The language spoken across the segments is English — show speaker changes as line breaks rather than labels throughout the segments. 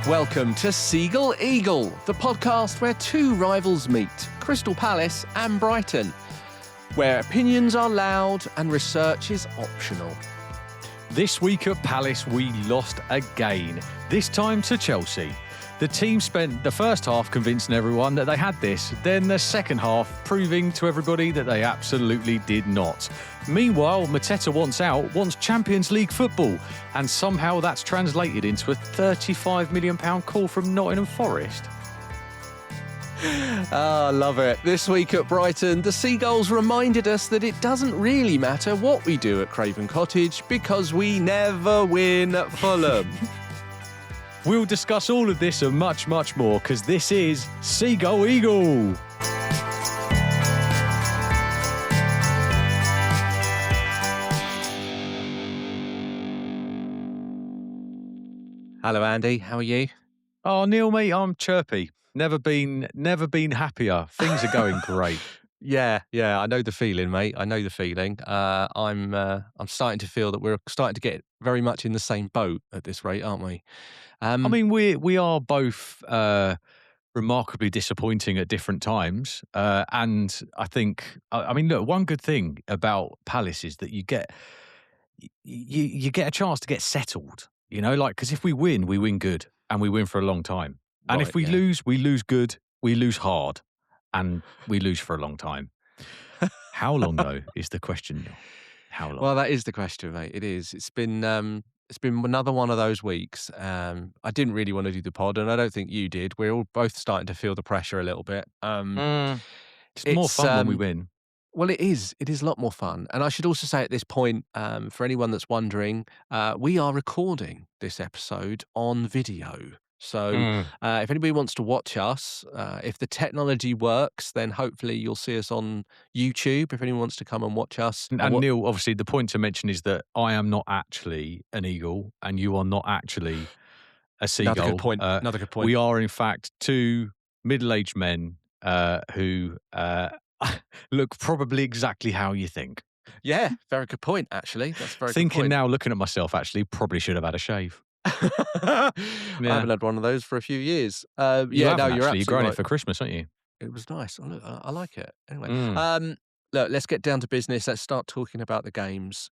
Welcome to Seagull Eagle, the podcast where two rivals meet, Crystal Palace and Brighton, where opinions are loud and research is optional.
This week at Palace, we lost again, this time to Chelsea. The team spent the first half convincing everyone that they had this, then the second half proving to everybody that they absolutely did not. Meanwhile, Mateta wants Champions League football, and somehow that's translated into a £35 million call from Nottingham Forest.
I love it. This week at Brighton, the Seagulls reminded us that it doesn't really matter what we do at Craven Cottage because we never win at Fulham.
We'll discuss all of this and much, much more because this is Seagull Eagle.
Hello, Andy. How are you?
Oh, Neil, mate, I'm chirpy. Never been happier. Things are going great.
Yeah, I know the feeling, mate. I know the feeling. I'm starting to feel that we're starting to get very much in the same boat at this rate, aren't we?
I mean, we are both remarkably disappointing at different times, and I think, I mean, look, one good thing about Palace is that you get a chance to get settled. You know, like because if we win good, and we win for a long time. And
Right,
if we lose good, we lose hard, and we lose for a long time. How long, though, is the question, Neil? How long?
Well, that is the question, mate. It is. It's been another one of those weeks. I didn't really want to do the pod, and I don't think you did. We're all both starting to feel the pressure a little bit.
It's more fun when we win.
Well, it is. It is a lot more fun. And I should also say at this point, for anyone that's wondering, we are recording this episode on video. So if anybody wants to watch us, if the technology works, then hopefully you'll see us on YouTube if anyone wants to come and watch us.
And Neil, obviously, the point to mention is that I am not actually an eagle and you are not actually a seagull.
Another good point.
We are, in fact, two middle-aged men who look probably exactly how you think.
Yeah, very good point, actually. That's a very
Thinking
good point.
now, looking at myself, actually, probably should have had a shave.
I haven't had one of those for a few years.
You're
absolutely
growing
right.
it for Christmas, aren't you?
It was nice. I like it. Anyway, look, let's get down to business. Let's start talking about the games.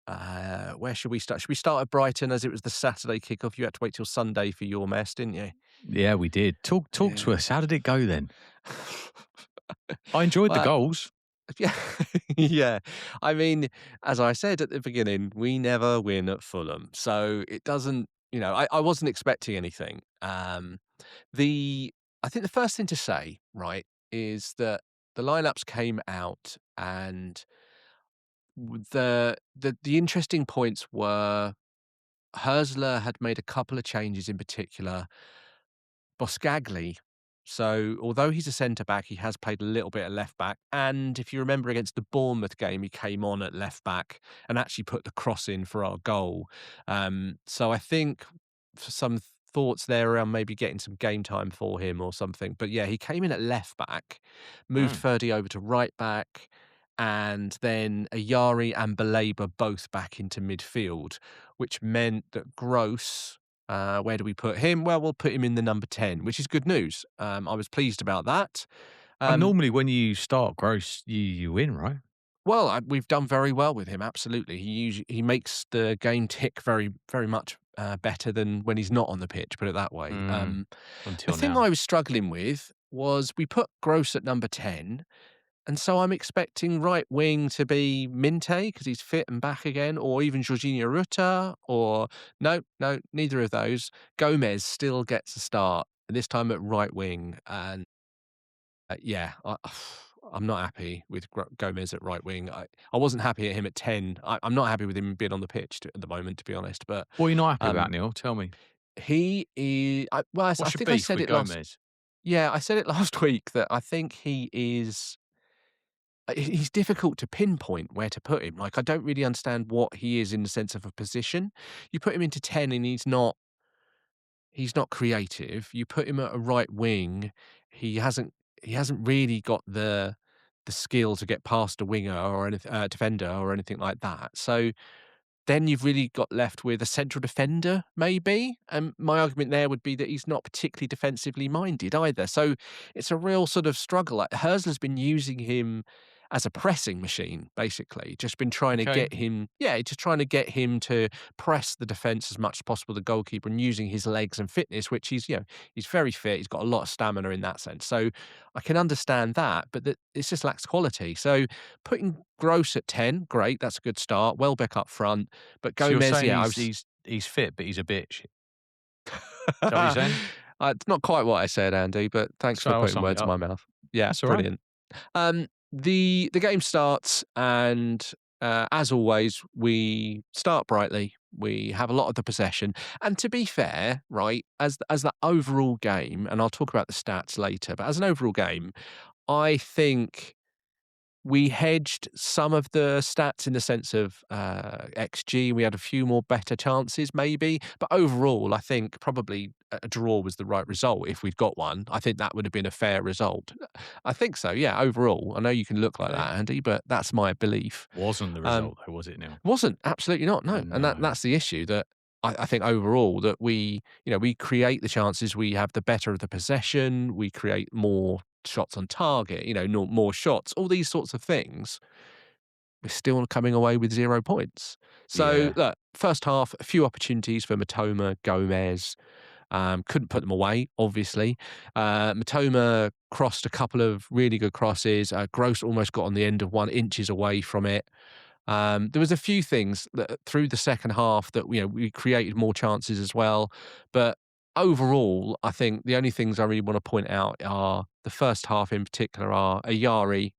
Where should we start? Should we start at Brighton as it was the Saturday kickoff? You had to wait till Sunday for your mess, didn't you?
Yeah, we did. Talk to us. How did it go then? I enjoyed the goals.
Yeah, yeah. I mean, as I said at the beginning, we never win at Fulham, so it doesn't. You know, I wasn't expecting anything. I think the first thing to say, right, is that the lineups came out, and the interesting points were Herzler had made a couple of changes in particular. Boscagli. So, although he's a centre-back, he has played a little bit at left-back. And if you remember against the Bournemouth game, he came on at left-back and actually put the cross in for our goal. So I think for some thoughts there around maybe getting some game time for him or something. But yeah, he came in at left-back, moved Ferdy over to right-back, and then Ayari and Baleba both back into midfield, which meant that Gross... where do we put him? Well, we'll put him in the number 10, which is good news. I was pleased about that.
And normally when you start Gross, you win, right?
Well, we've done very well with him, absolutely. He makes the game tick very, very much better than when he's not on the pitch, put it that way. The thing I was struggling with was we put Gross at number 10, and so I'm expecting right wing to be Minte because he's fit and back again, or even Jorginho Ruta, or no, neither of those. Gomez still gets a start, and this time at right wing. And I'm not happy with Gomez at right wing. I wasn't happy at him at 10. I'm not happy with him being on the pitch at the moment, to be honest. But
what are you not happy about, Neil? Tell me.
He is. I think I said it
Gomez?
I said it last week that I think he is. He's difficult to pinpoint where to put him. Like, I don't really understand what he is in the sense of a position. You put him into 10 and he's not creative. You put him at a right wing, he hasn't really got the skill to get past a winger or a defender or anything like that. So then you've really got left with a central defender, maybe. And my argument there would be that he's not particularly defensively minded either. So it's a real sort of struggle. Like Herzler's been using him as a pressing machine, basically. Just been trying to
Okay.
get him, yeah, just trying to get him to press the defence as much as possible, the goalkeeper, and using his legs and fitness, which he's very fit. He's got a lot of stamina in that sense. So I can understand that, but it just lacks quality. So putting Gross at 10, great, that's a good start. Welbeck up front, but
So you're
Gomez,
saying
yeah, I
he's
was
he's he's fit, but he's a bitch. Is that what you're saying?
it's not quite what I said, Andy, but thanks
So
for
I'll
putting
sum it
words in
up.
my mouth. Yeah,
That's all right.
brilliant. The game starts, and as always, we start brightly. We have a lot of the possession, and to be fair, right, as the overall game, and I'll talk about the stats later, but as an overall game, I think we hedged some of the stats in the sense of XG. We had a few more better chances, maybe. But overall, I think probably a draw was the right result if we'd got one. I think that would have been a fair result. I think so, yeah, overall. I know you can look like
Okay.
that, Andy, but that's my belief.
Wasn't the
Um,
result though, was it, Neil?
wasn't, absolutely not,
I
no. And
know.
that's the issue that I think overall that we create the chances, we have the better of the possession, we create more shots on target, more shots, all these sorts of things. We're still coming away with 0 points. So
Yeah.
look, first half, a few opportunities for Matoma, Gomez, couldn't put them away, obviously. Matoma crossed a couple of really good crosses. Gross almost got on the end of one, inches away from it. There was a few things that through the second half that we created more chances as well, but overall, I think the only things I really want to point out are the first half in particular are Ayari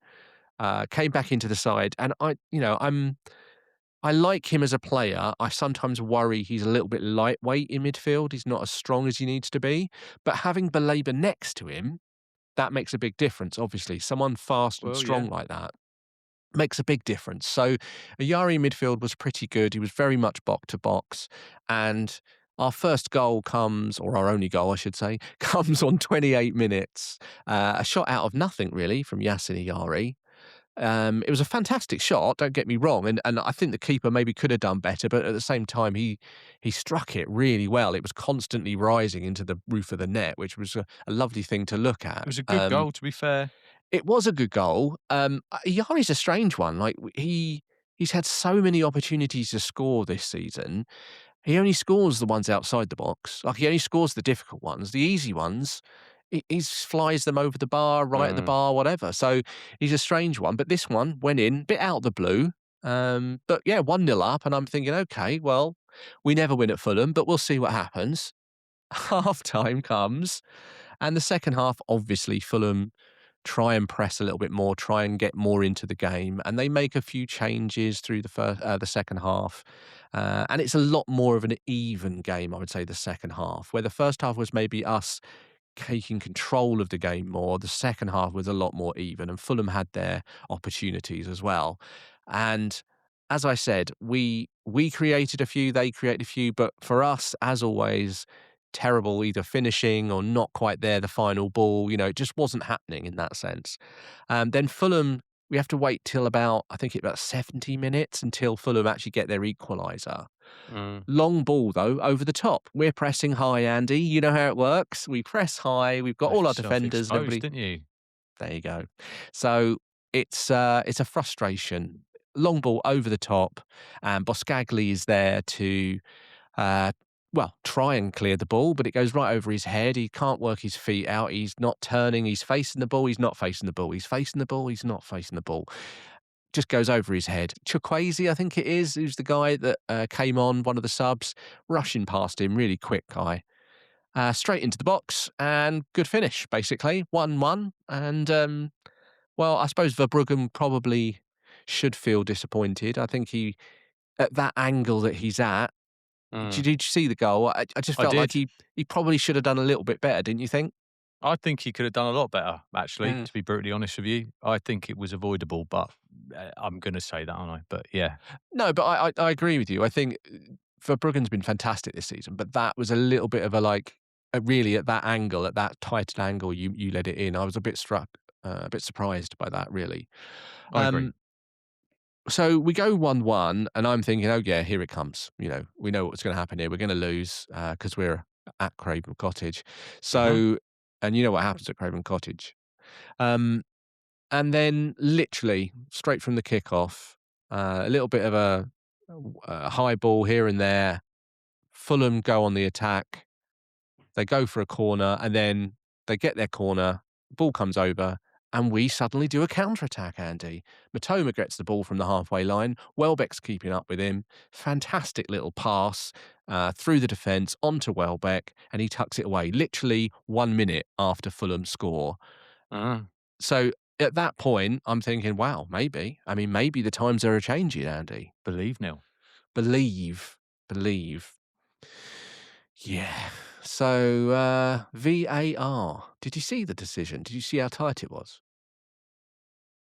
came back into the side, and I like him as a player. I sometimes worry he's a little bit lightweight in midfield. He's not as strong as he needs to be, but having Baleba next to him, that makes a big difference. Obviously, someone fast and
Well, yeah.
strong like that makes a big difference. So Ayari in midfield was pretty good. He was very much box to box. And our first goal comes, or our only goal, I should say, comes on 28 minutes. A shot out of nothing, really, from Yasin Ayari. It was a fantastic shot, don't get me wrong, and I think the keeper maybe could have done better, but at the same time, he struck it really well. It was constantly rising into the roof of the net, which was a lovely thing to look
It
at.
was a good goal, to be fair.
It was a good goal. Yari's a strange one. Like he's had so many opportunities to score this season. He only scores the ones outside the box. Like he only scores the difficult ones. The easy ones, he flies them over the bar, right at the
Mm.
bar, whatever. So he's a strange one. But this one went in, bit out of the blue. But yeah, 1-0 up, and I'm thinking, okay, well, we never win at Fulham, but we'll see what happens. Half time comes, and the second half, obviously, Fulham try and press a little bit more, try and get more into the game, and they make a few changes through the second half, and it's a lot more of an even game, I would say, the second half, where the first half was maybe us taking control of the game more. The second half was a lot more even, and Fulham had their opportunities as well. And as I said, we created a few, they created a few, but for us, as always, terrible either finishing or not quite there. The final ball, it just wasn't happening in that sense. Then Fulham. We have to wait till I think it's about 70 minutes until Fulham actually get their equaliser.
Mm.
Long ball, though, over the top. We're pressing high, Andy. You know how it works. We press high. We've got all
Left
our
yourself
defenders and
exposed,
everybody.
didn't you?
There you go. So it's a frustration. Long ball over the top, and Boscagli is there to, uh, try and clear the ball, but it goes right over his head. He can't work his feet out. He's not turning. He's facing the ball. He's not facing the ball. He's facing the ball. He's not facing the ball. Just goes over his head. Chukwueze, I think it is, who's the guy that came on, one of the subs, rushing past him, really quick guy. Straight into the box and good finish, basically. 1-1. And, I suppose Verbruggen probably should feel disappointed. I think at that angle that he's at,
Mm.
did you see the goal? I just
I
felt like
did.
he probably should have done a little bit better, didn't you think?
I think he could have done a lot better, actually, to be brutally honest with you. I think it was avoidable, but I'm going to say that, aren't I? But yeah,
No, but I agree with you. I think Verbruggen's been fantastic this season, but that was a little bit of really at that angle, at that tight angle you let it in. I was a bit struck, a bit surprised by that, really.
I agree.
Um, So we go 1-1, and I'm thinking, "Oh, yeah, here it comes." We know what's gonna happen here. We're gonna lose, because 'cause we're at Craven Cottage.
Hmm.
So and you know what happens at Craven Cottage. Um, and then literally straight from the kickoff, a little bit of a high ball here and there. Fulham go on the attack. They go for a corner, and then they get their corner, ball comes over, and we suddenly do a counter-attack, Andy. Matoma gets the ball from the halfway line. Welbeck's keeping up with him. Fantastic little pass through the defence onto Welbeck, and he tucks it away, literally 1 minute after Fulham score.
Mm.
So at that point, I'm thinking, wow, maybe. I mean, maybe the times are a-changing, Andy.
Believe Neil.
Believe. Believe. Yeah. So, VAR. Did you see the decision? Did you see how tight it was?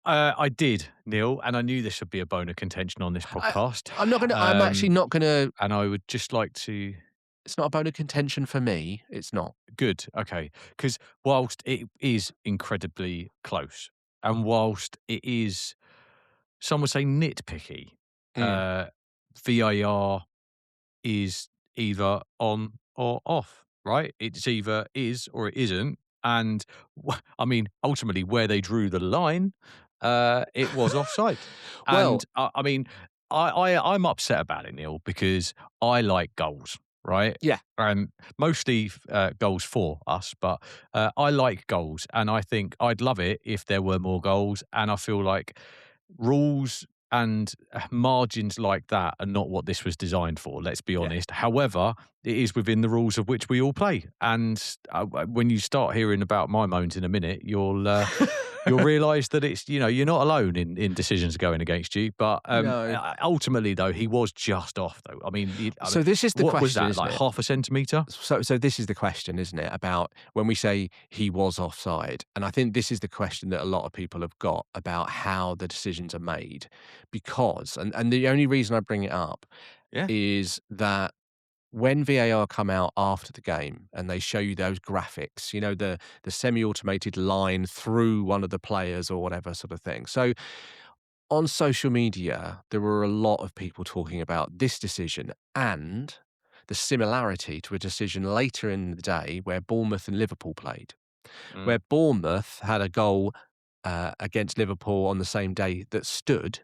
I did, Neil, and I knew this would be a bone of contention on this
I
podcast.
I'm actually not gonna
And I would just like to.
it's not a bone of contention for me. It's not.
Good, okay, because whilst it is incredibly close, and whilst it is, some would say nitpicky,
Mm.
uh, VAR is either on or off, right? It's either is or it isn't. And I mean, ultimately, where they drew the line, it was offside.
Well,
And I mean, I'm upset about it, Neil, because I like goals, right?
yeah.
And mostly goals for us, but I like goals, and I think I'd love it if there were more goals. And I feel like rules and margins like that are not what this was designed for, let's be
Yeah.
honest. However, it is within the rules of which we all play. And when you start hearing about my moans in a minute, you'll realise that it's, you're not alone in decisions going against you. But
No.
ultimately, though, he was just off, though. I mean,
So this is the
what was
question,
that,
isn't
like
it?
half a centimetre?
So this is the question, isn't it, about when we say he was offside? And I think this is the question that a lot of people have got about how the decisions are made, because and the only reason I bring it up
Yeah.
is that when VAR come out after the game and they show you those graphics, the semi-automated line through one of the players or whatever sort of thing. So on social media, there were a lot of people talking about this decision and the similarity to a decision later in the day where Bournemouth and Liverpool played,
Mm.
where Bournemouth had a goal against Liverpool on the same day that stood.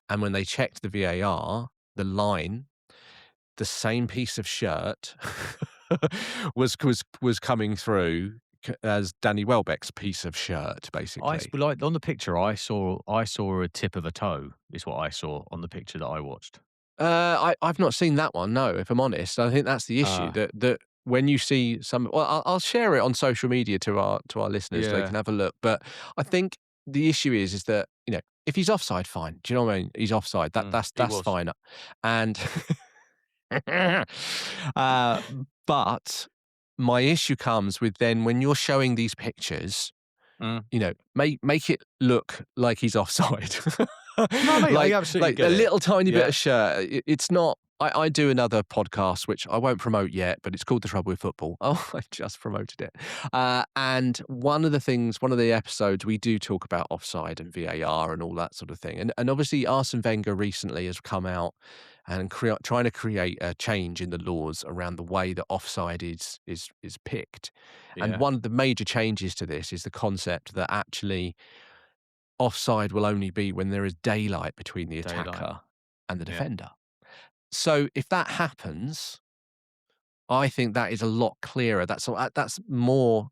And when they checked the VAR, the line, the same piece of shirt was coming through as Danny Welbeck's piece of shirt, basically.
Like on the picture I saw a tip of a toe is what I saw on the picture that I watched.
I've not seen that one. No, if I'm honest, I think that's the issue
Uh,
that when you see some, well, I'll share it on social media to our listeners so they
yeah.
can have a look. But I think the issue is that if he's offside, fine. Do you know what I mean? He's offside.
He
That's
was.
fine. And uh, but my issue comes with then when you're showing these pictures,
Mm.
make it look like he's offside.
No, mate, I
like
absolutely
like a
get it.
little tiny bit
Yeah.
of shirt. It's not. I do another podcast which I won't promote yet, but it's called The Trouble with Football. Oh, I just promoted it. And one of the episodes we do talk about offside and VAR and all that sort of thing. And obviously Arsene Wenger recently has come out and trying to create a change in the laws around the way that offside is picked. And
Yeah.
one of the major changes to this is the concept that actually offside will only be when there is daylight between the
Daylight.
attacker and the
Yeah.
defender. So if that happens, I think that is a lot clearer. That's more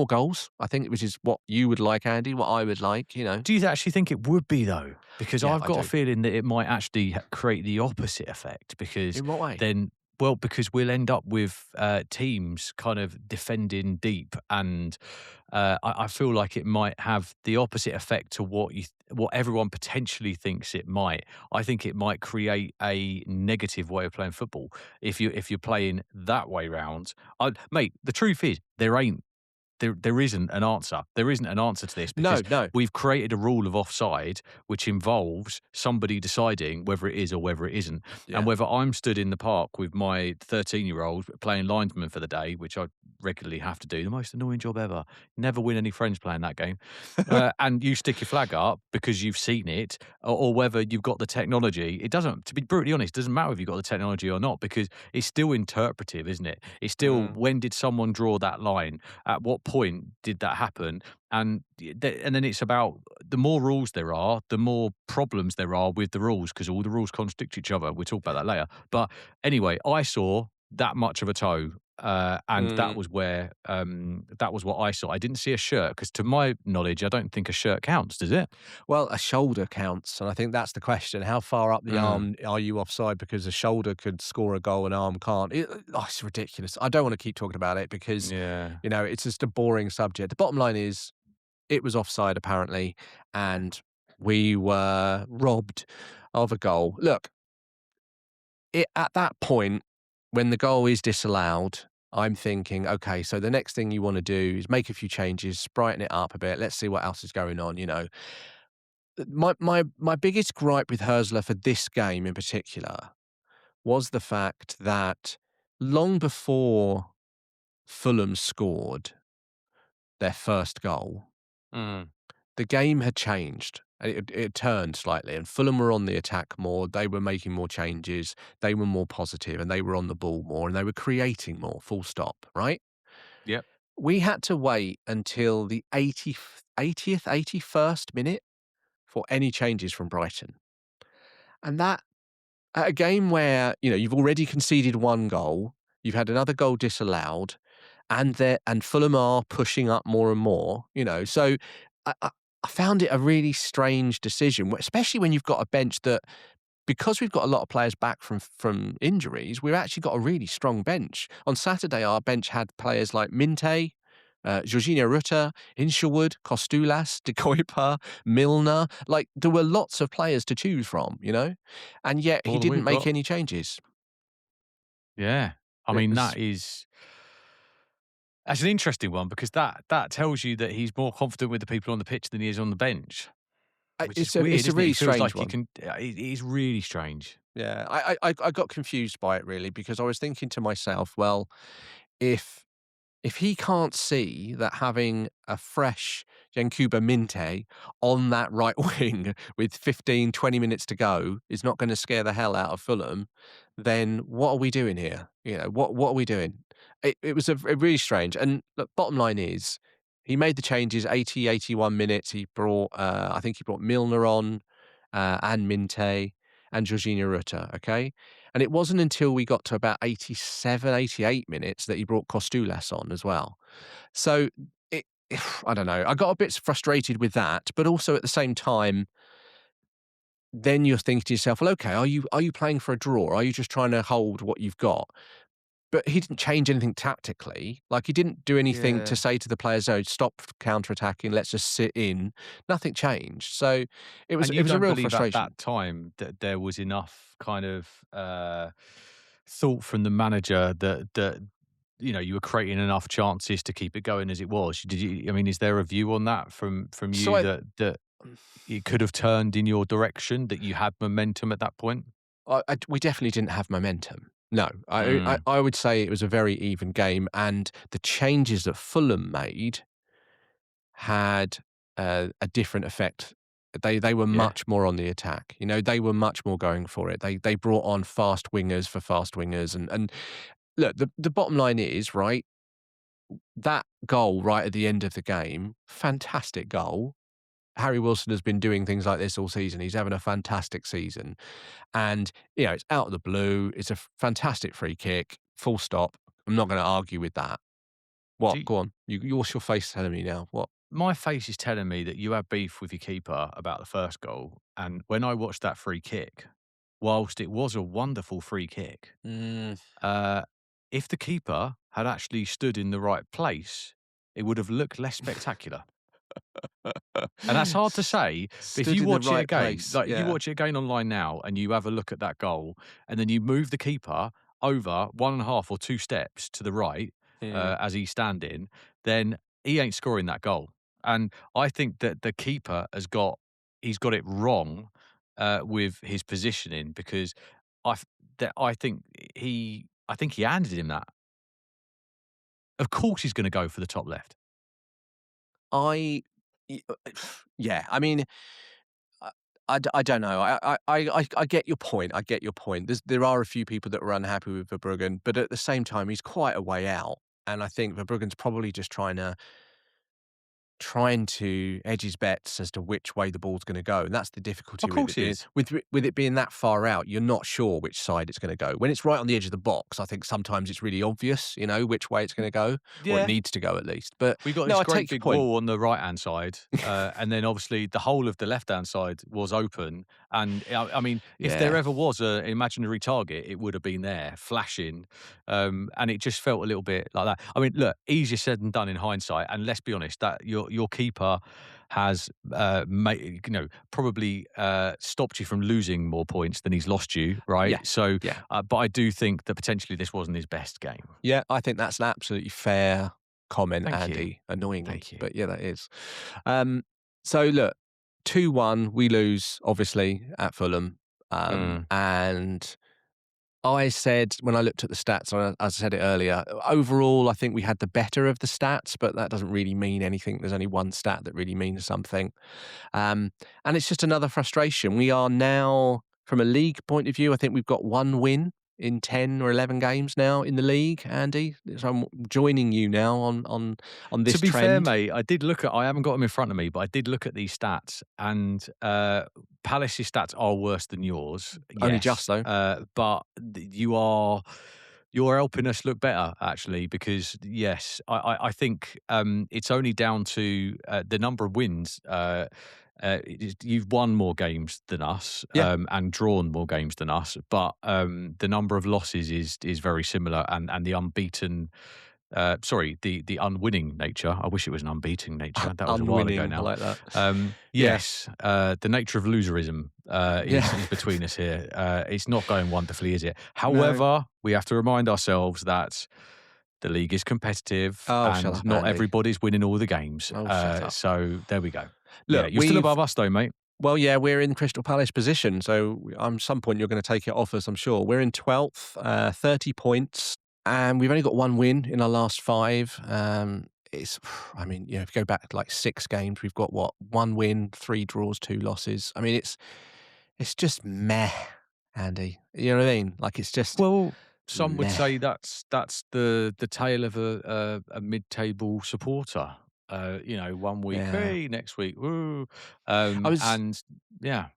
goals, I think, which is what you would like, Andy, what I would like.
Do you actually think it would be though? Because
Yeah,
I've
I
got a
do.
feeling that it might actually create the opposite effect. Because
In what way?
then, well, because we'll end up with teams kind of defending deep, and I feel like it might have the opposite effect to what everyone potentially thinks it might. I think it might create a negative way of playing football if you're playing that way round. Mate, the truth is there ain't there isn't an answer. There isn't an answer to this
No,
because
no.
we've created a rule of offside which involves somebody deciding whether it is or whether it isn't. And
Yeah.
whether I'm stood in the park with my 13-year-old playing linesman for the day, which I regularly have to do, the most annoying job ever. Never win any friends playing that game. And you stick your flag up because you've seen it, or whether you've got the technology. It doesn't, to be brutally honest, it doesn't matter if you've got the technology or not because it's still interpretive, isn't it? It's still,
Mm,
when did someone draw that line? At what point did that happen? And then it's about, the more rules there are, the more problems there are with the rules because all the rules contradict each other. We'll talk about that later. But anyway, I saw that much of a toe. And that
mm.
was where that was what I saw. I didn't see a shirt because, to my knowledge, I don't think a shirt counts. Does it?
Well, a shoulder counts, and I think that's the question. How far up the
Mm,
arm are you offside? Because a shoulder could score a goal, an arm can't. It's ridiculous. I don't want to keep talking about it because,
yeah.
it's just a boring subject. The bottom line is it was offside apparently, and we were robbed of a goal. Look, at that point, when the goal is disallowed, I'm thinking, okay, so the next thing you want to do is make a few changes, brighten it up a bit. Let's see what else is going on. My biggest gripe with Hersler for this game in particular was the fact that long before Fulham scored their first goal,
Mm,
the game had changed. It turned slightly, and Fulham were on the attack more. They were making more changes. They were more positive, and they were on the ball more, and they were creating more. Full stop. Right?
yep.
We had to wait until the 80th, 81st minute for any changes from Brighton, and that at a game where, you've already conceded one goal, you've had another goal disallowed, and Fulham are pushing up more and more, so I I I found it a really strange decision, especially when you've got a bench that, because we've got a lot of players back from injuries, we've actually got a really strong bench. On Saturday, our bench had players like Minte, Jorginho Rutter, Hinshelwood, Costulas, De Kuyper, Milner. Like, there were lots of players to choose from, and yet he
More than
didn't
we've
make
got.
any changes.
Yeah. I
It
mean,
was
that's an interesting one because that tells you that he's more confident with the people on the pitch than he is on the bench, which is weird,
it's a
isn't it?
really
He feels
strange
like he
one.
can. It is really strange.
Yeah, I got confused by it really because I was thinking to myself, well, if if he can't see that having a fresh Yankuba Minte on that right wing with 15, 20 minutes to go is not going to scare the hell out of Fulham, then what are we doing here? What are we doing? It was a really strange. And look, bottom line is, he made the changes 80, 81 minutes. He brought, I think he brought Milner on, and Minte and Jorginho Rutter. Okay. And it wasn't until we got to about 87, 88 minutes that he brought Costulas on as well. So it, I don't know. I got a bit frustrated with that, but also at the same time, then you're thinking to yourself, well, okay, are you playing for a draw? Are you just trying to hold what you've got? But he didn't change anything tactically. Like, he didn't do anything to
Yeah.
say to the players, "Oh, stop counter attacking. Let's just sit in." Nothing changed. So it was
And
it
you
was a
don't
real
believe at
frustration.
that time that there was enough kind of thought from the manager that you were creating enough chances to keep it going as it was. Did you? I mean, is there a view on that from
So
you that it could have turned in your direction, that you had momentum at that point?
we definitely didn't have momentum. No,
Mm,
I would say it was a very even game, and the changes that Fulham made had a different effect. They were
yeah.
much more on the attack. They were much more going for it. They brought on fast wingers for fast wingers, and look, the bottom line is, right, that goal right at the end of the game, fantastic goal. Harry Wilson has been doing things like this all season. He's having a fantastic season. And, it's out of the blue. It's a fantastic free kick, full stop. I'm not going to argue with that.
Do
What?
you,
Go on. What's your face telling me now? What?
my face is telling me that you had beef with your keeper about the first goal, and when I watched that free kick, whilst it was a wonderful free kick,
Mm.
Uh, if the keeper had actually stood in the right place, it would have looked less spectacular. And that's hard to say, but if
Stood
you
in the
watch it
right
again,
place.
like if you
Yeah.
watch it again online now and you have a look at that goal, and then you move the keeper over 1.5 or 2 steps to the right
Mm.
as he's standing, then he ain't scoring that goal. And I think that the keeper he's got it wrong with his positioning because I f- I think I think he handed him that. Of course, he's going to go for the top left.
I y yeah, I mean, I I don't know. I get your point, I get your point. There are a few people that were unhappy with Verbruggen, but at the same time, he's quite a way out, and I think Verbruggen's probably just trying to edge his bets as to which way the ball's gonna go, and that's the
Of
difficulty with
course,
it
he
being
is.
with it being that far out, you're not sure which side it's gonna go. When it's right on the edge of the box, I think sometimes it's really obvious, which way it's gonna go, or it
Yeah,
needs to go at least. But
we got
no,
this
I
great
take your
big
point.
wall on the right hand side, and then obviously the whole of the left hand side was open. And I mean, if there
Yeah.
ever was an imaginary target, it would have been there, flashing, and it just felt a little bit like that. I mean, look, easier said than done in hindsight. And let's be honest, that your keeper has probably stopped you from losing more points than he's lost you,
Yeah.
right? So,
Yeah.
but I do think that potentially this wasn't his best game.
Yeah, I think that's an absolutely fair comment,
Thank you,
Andy, annoyingly,
thank you.
but yeah, that is. Um, so look, 2-1, we lose, obviously, at Fulham,
Mm.
and I said when I looked at the stats, and I said it earlier, overall, I think we had the better of the stats, but that doesn't really mean anything. There's only one stat that really means something. And it's just another frustration. We are now, from a league point of view, I think we've got one win in 10 or 11 games now in the league, Andy. So I'm joining you now on
To
this
be fair,
trend.
mate, I haven't got them in front of me, but I did look at these stats, and Palace's stats are worse than yours,
Only just
yes.
though.
But you're helping us look better, actually, because yes, I think it's only down to the number of wins. You've won more games than us
Yeah,
and drawn more games than us, but the number of losses is very similar, and the unbeaten sorry, the unwinning nature. I wish it was an unbeaten nature. That was a while ago
unwinning. I
now.
like that. Yeah,
Yes, the nature of loserism
yeah.
is between us here. It's not going wonderfully, is it?
No.
However, we have to remind ourselves that the league is competitive
Oh, shut
and
up,
not
Andy.
everybody's winning all the games.
Oh, shut up.
So there we go. Yeah,
Look,
you're still
we've
above us, though, mate.
Well, yeah, we're in Crystal Palace position, so some point you're going to take it off us, I'm sure. We're in 12th, 30 points, and we've only got one win in our last five. I mean, if you go back like 6 games, we've got what, one win, 3 draws, 2 losses. I mean, it's just meh, Andy. You know what I mean? Like it's just
Well, some would
meh.
say that's the tale of a mid-table supporter. One week,
Yeah,
hey, next week, woo,
I was
and yeah.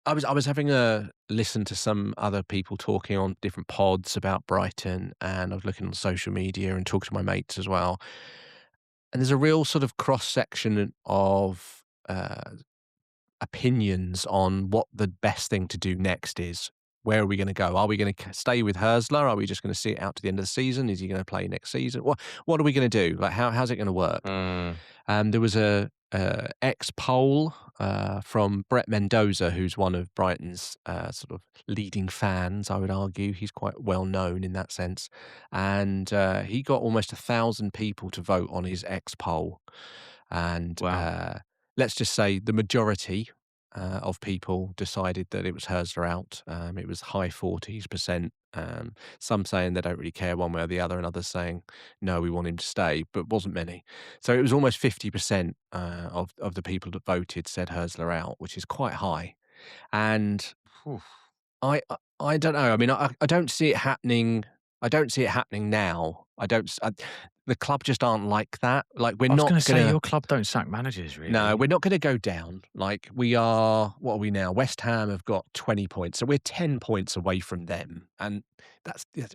I was having a listen to some other people talking on different pods about Brighton, and I was looking on social media and talking to my mates as well. And there's a real sort of cross section of opinions on what the best thing to do next is. Where are we going to go? Are we going to stay with Hersler? Are we just going to see it out to the end of the season? Is he going to play next season? What are we going to do? Like how's it going to work?
Mm.
There was a ex poll from Brett Mendoza, who's one of Brighton's sort of leading fans. I would argue he's quite well known in that sense, and he got almost 1,000 people to vote on his ex poll, and
Wow.
let's just say the majority. Of people decided that it was Hersler out. It was high 40s%. Some saying they don't really care one way or the other, and others saying no, we want him to stay, but wasn't many. So it was almost 50% of the people that voted said Hersler out, which is quite high. And
Phew.
I don't know. I mean, I don't see it happening. I don't see it happening now. I don't. The club just aren't like that. Like we're
I was
not
going to say
gonna.
your club don't sack managers,
No,
really.
we're not gonna go down. Like we are. What are we now? West Ham have got 20 points, so we're 10 points away from them, and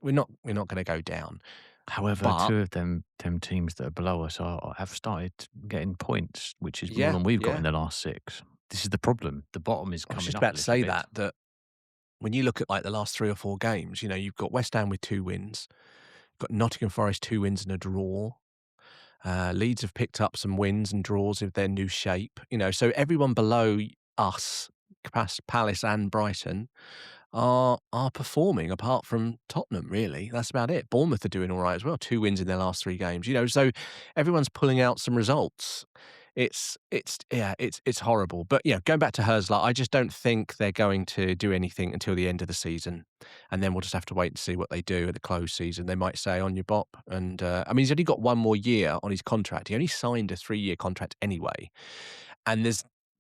we're not gonna go down.
However,
But
two of them teams that are below us have started getting points, which is more
yeah,
than we've got in
yeah.
the last six. This is the problem. The bottom is
I was
coming
just
up a
about to
little
say
bit.
that when you look at like the last 3 or 4 games, you've got West Ham with 2 wins, got Nottingham Forest 2 wins and a draw. Leeds have picked up some wins and draws of their new shape. So everyone below us, Palace and Brighton, are performing apart from Tottenham, really. That's about it. Bournemouth are doing all right as well. 2 wins in their last 3 games, so everyone's pulling out some results. It's horrible. But, going back to Hersler, I just don't think they're going to do anything until the end of the season, and then we'll just have to wait and see what they do at the close season. They might say, "On your bop," and, I mean, he's only got 1 more year on his contract. He only signed a 3-year contract anyway, and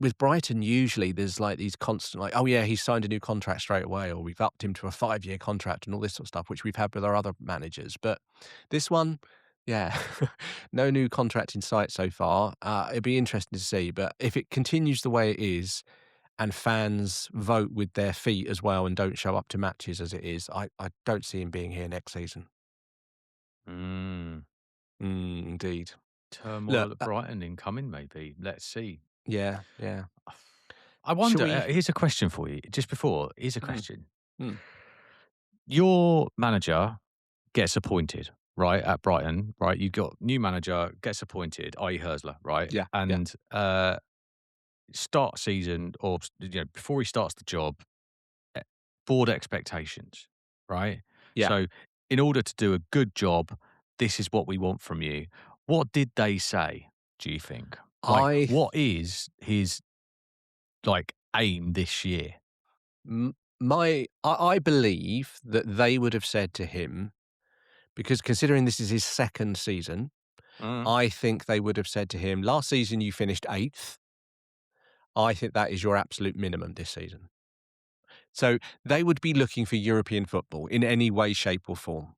with Brighton, usually there's like these constant, like, oh yeah, he's signed a new contract straight away, or we've upped him to a 5-year contract and all this sort of stuff, which we've had with our other managers. But this one, yeah, no new contract in sight so far. It'd be interesting to see. But if it continues the way it is and fans vote with their feet as well and don't show up to matches as it is, I don't see him being here next season.
Mm.
Indeed. Look,
Turmoil at Brighton incoming, maybe. Let's see.
yeah, yeah.
I
Shall
wonder,
we?
here's a question for you. Just before, here's a
Mm,
question.
mm,
Your manager gets appointed, right, at Brighton, right? You've got new manager gets appointed, i.e. Hersler, right?
yeah, yeah,
And start season or before he starts the job, eh, board expectations, right?
yeah.
So in order to do a good job, this is what we want from you. What did they say, do you think? Like,
I
what is his like aim this year?
M I believe that they would have said to him, because considering this is his 2nd season,
Mm.
I think they would have said to him, "Last season you finished 8th. I think that is your absolute minimum this season." So they would be looking for European football in any way, shape, or form.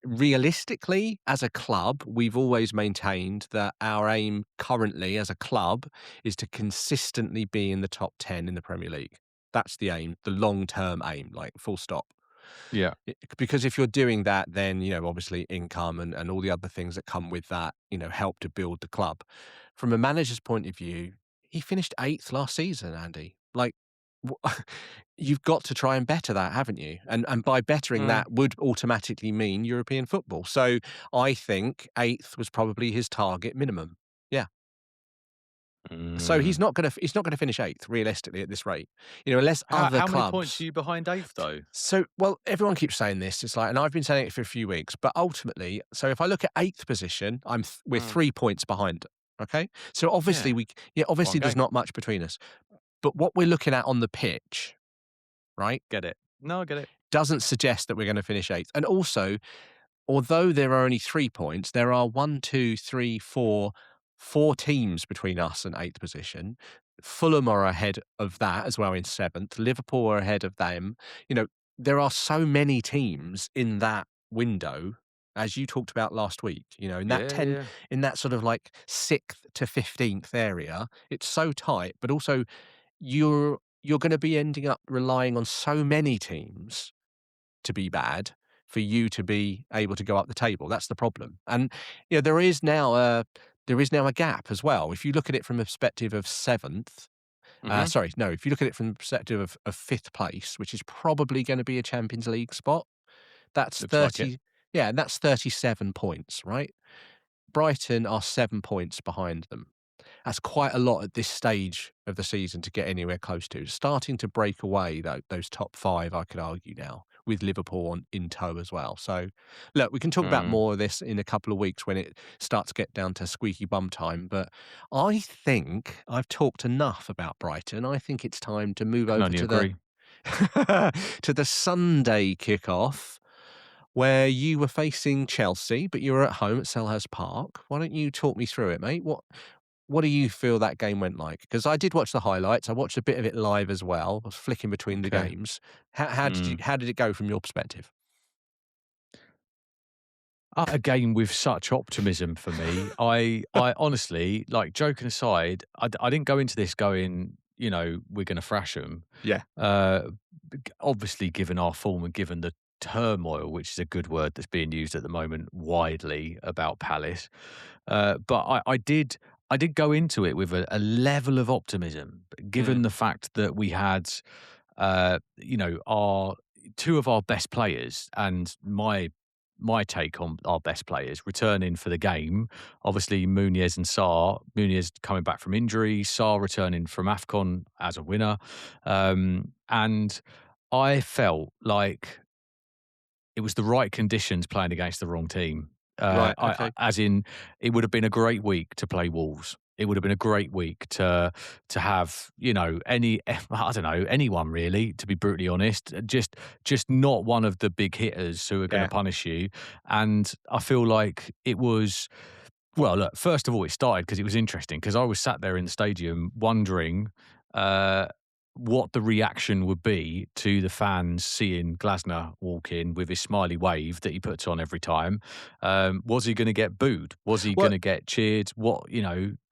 Realistically, as a club, we've always maintained that our aim currently as a club is to consistently be in the top 10 in the Premier League. That's the aim, the long-term aim, like full stop.
Yeah.
Because if you're doing that, then, obviously income and all the other things that come with that, help to build the club. From a manager's point of view, he finished 8th last season, Andy. Like, you've got to try and better that, haven't you? And by bettering
Mm.
that would automatically mean European football. So I think 8th was probably his target minimum. Yeah. So
Mm.
he's not gonna finish 8th realistically at this rate. Unless
How
other
how many points
clubs.
are you behind eighth though?
Well, everyone keeps saying this. It's like, and I've been saying it for a few weeks, but ultimately, so if I look at 8th position, we're
Mm.
3 points behind. Okay, so obviously
Yeah,
obviously
one
there's
game.
not much between us, but what we're looking at on the pitch, right,
Get it. No, I get it.
doesn't suggest that we're going to finish 8th. And also, although there are only 3 points, there are one, two, three, four teams between us and 8th position. Fulham are ahead of that as well in 7th. Liverpool are ahead of them. You know, there are so many teams in that window, as you talked about last week, in that
Yeah,
10,
yeah.
in that sort of like 6th to 15th area. It's so tight, but also you're going to be ending up relying on so many teams to be bad for you to be able to go up the table. That's the problem. And there is now a gap as well. If you look at it from the perspective of 7th,
Mhm.
sorry, no, if you look at it from the perspective of 5th place, which is probably going to be a Champions League spot, that's
Looks like it.
30, yeah, and that's 37 points, right? Brighton are 7 points behind them. That's quite a lot at this stage of the season to get anywhere close to. Starting to break away, though, those top 5, I could argue now, with Liverpool in tow as well. So, look, we can talk about
Mm.
more of this in a couple of weeks when it starts to get down to squeaky bum time. But I think I've talked enough about Brighton. I think it's time to move
Can
over
only
to the
agree.
to the Sunday kickoff, where you were facing Chelsea, but you were at home at Selhurst Park. Why don't you talk me through it, mate? What do you feel that game went like? Because I did watch the highlights. I watched a bit of it live as well. I was flicking between the
Okay.
games. How did
Mm.
how did it go from your perspective?
Again, with such optimism for me, I honestly, like, joking aside, I didn't go into this going, we're going to thrash them.
Yeah.
Uh, Obviously, given our form and given the turmoil, which is a good word that's being used at the moment widely about Palace, but I did go into it with a level of optimism, given
Mm,
the fact that we had, our two of our best players and my take on our best players returning for the game. Obviously, Muniz and Sarr. Muniz coming back from injury, Sarr returning from AFCON as a winner. And I felt like it was the right conditions playing against the wrong team.
Right,
I
okay.
as in, it would have been a great week to play Wolves. It would have been a great week to have, any I don't know, anyone really, to be brutally honest. Just not one of the big hitters who are gonna
Yeah,
punish you. And I feel like it was, well, look, first of all, it started because it was interesting because I was sat there in the stadium wondering, uh, what the reaction would be to the fans seeing Glasner walk in with his smiley wave that he puts on every time. Was he gonna get booed? Was he
well,
gonna get cheered?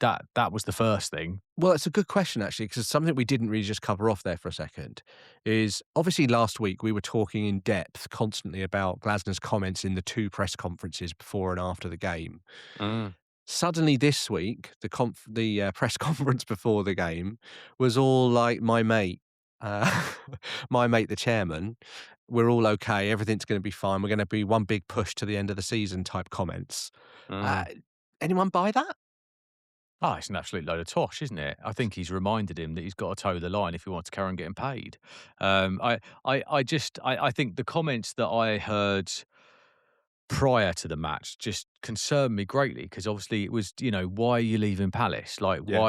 That was the first thing.
it's a good question actually, because something we didn't really just cover off there for a second is obviously last week we were talking in depth constantly about Glasner's comments in the two press conferences before and after the game.
Mm,
Suddenly this week, the press conference before the game was all like, "My mate, uh, my mate, the chairman, we're all okay, everything's gonna be fine, we're gonna be one big push to the end of the season," type comments. Uh,
mm.
anyone buy that?
Oh, it's an absolute load of tosh, isn't it? I think he's reminded him that he's got to toe the line if he wants to carry on getting paid. I think the comments that I heard prior to the match just concerned me greatly because obviously it was, why are you leaving Palace? Like,
Yeah,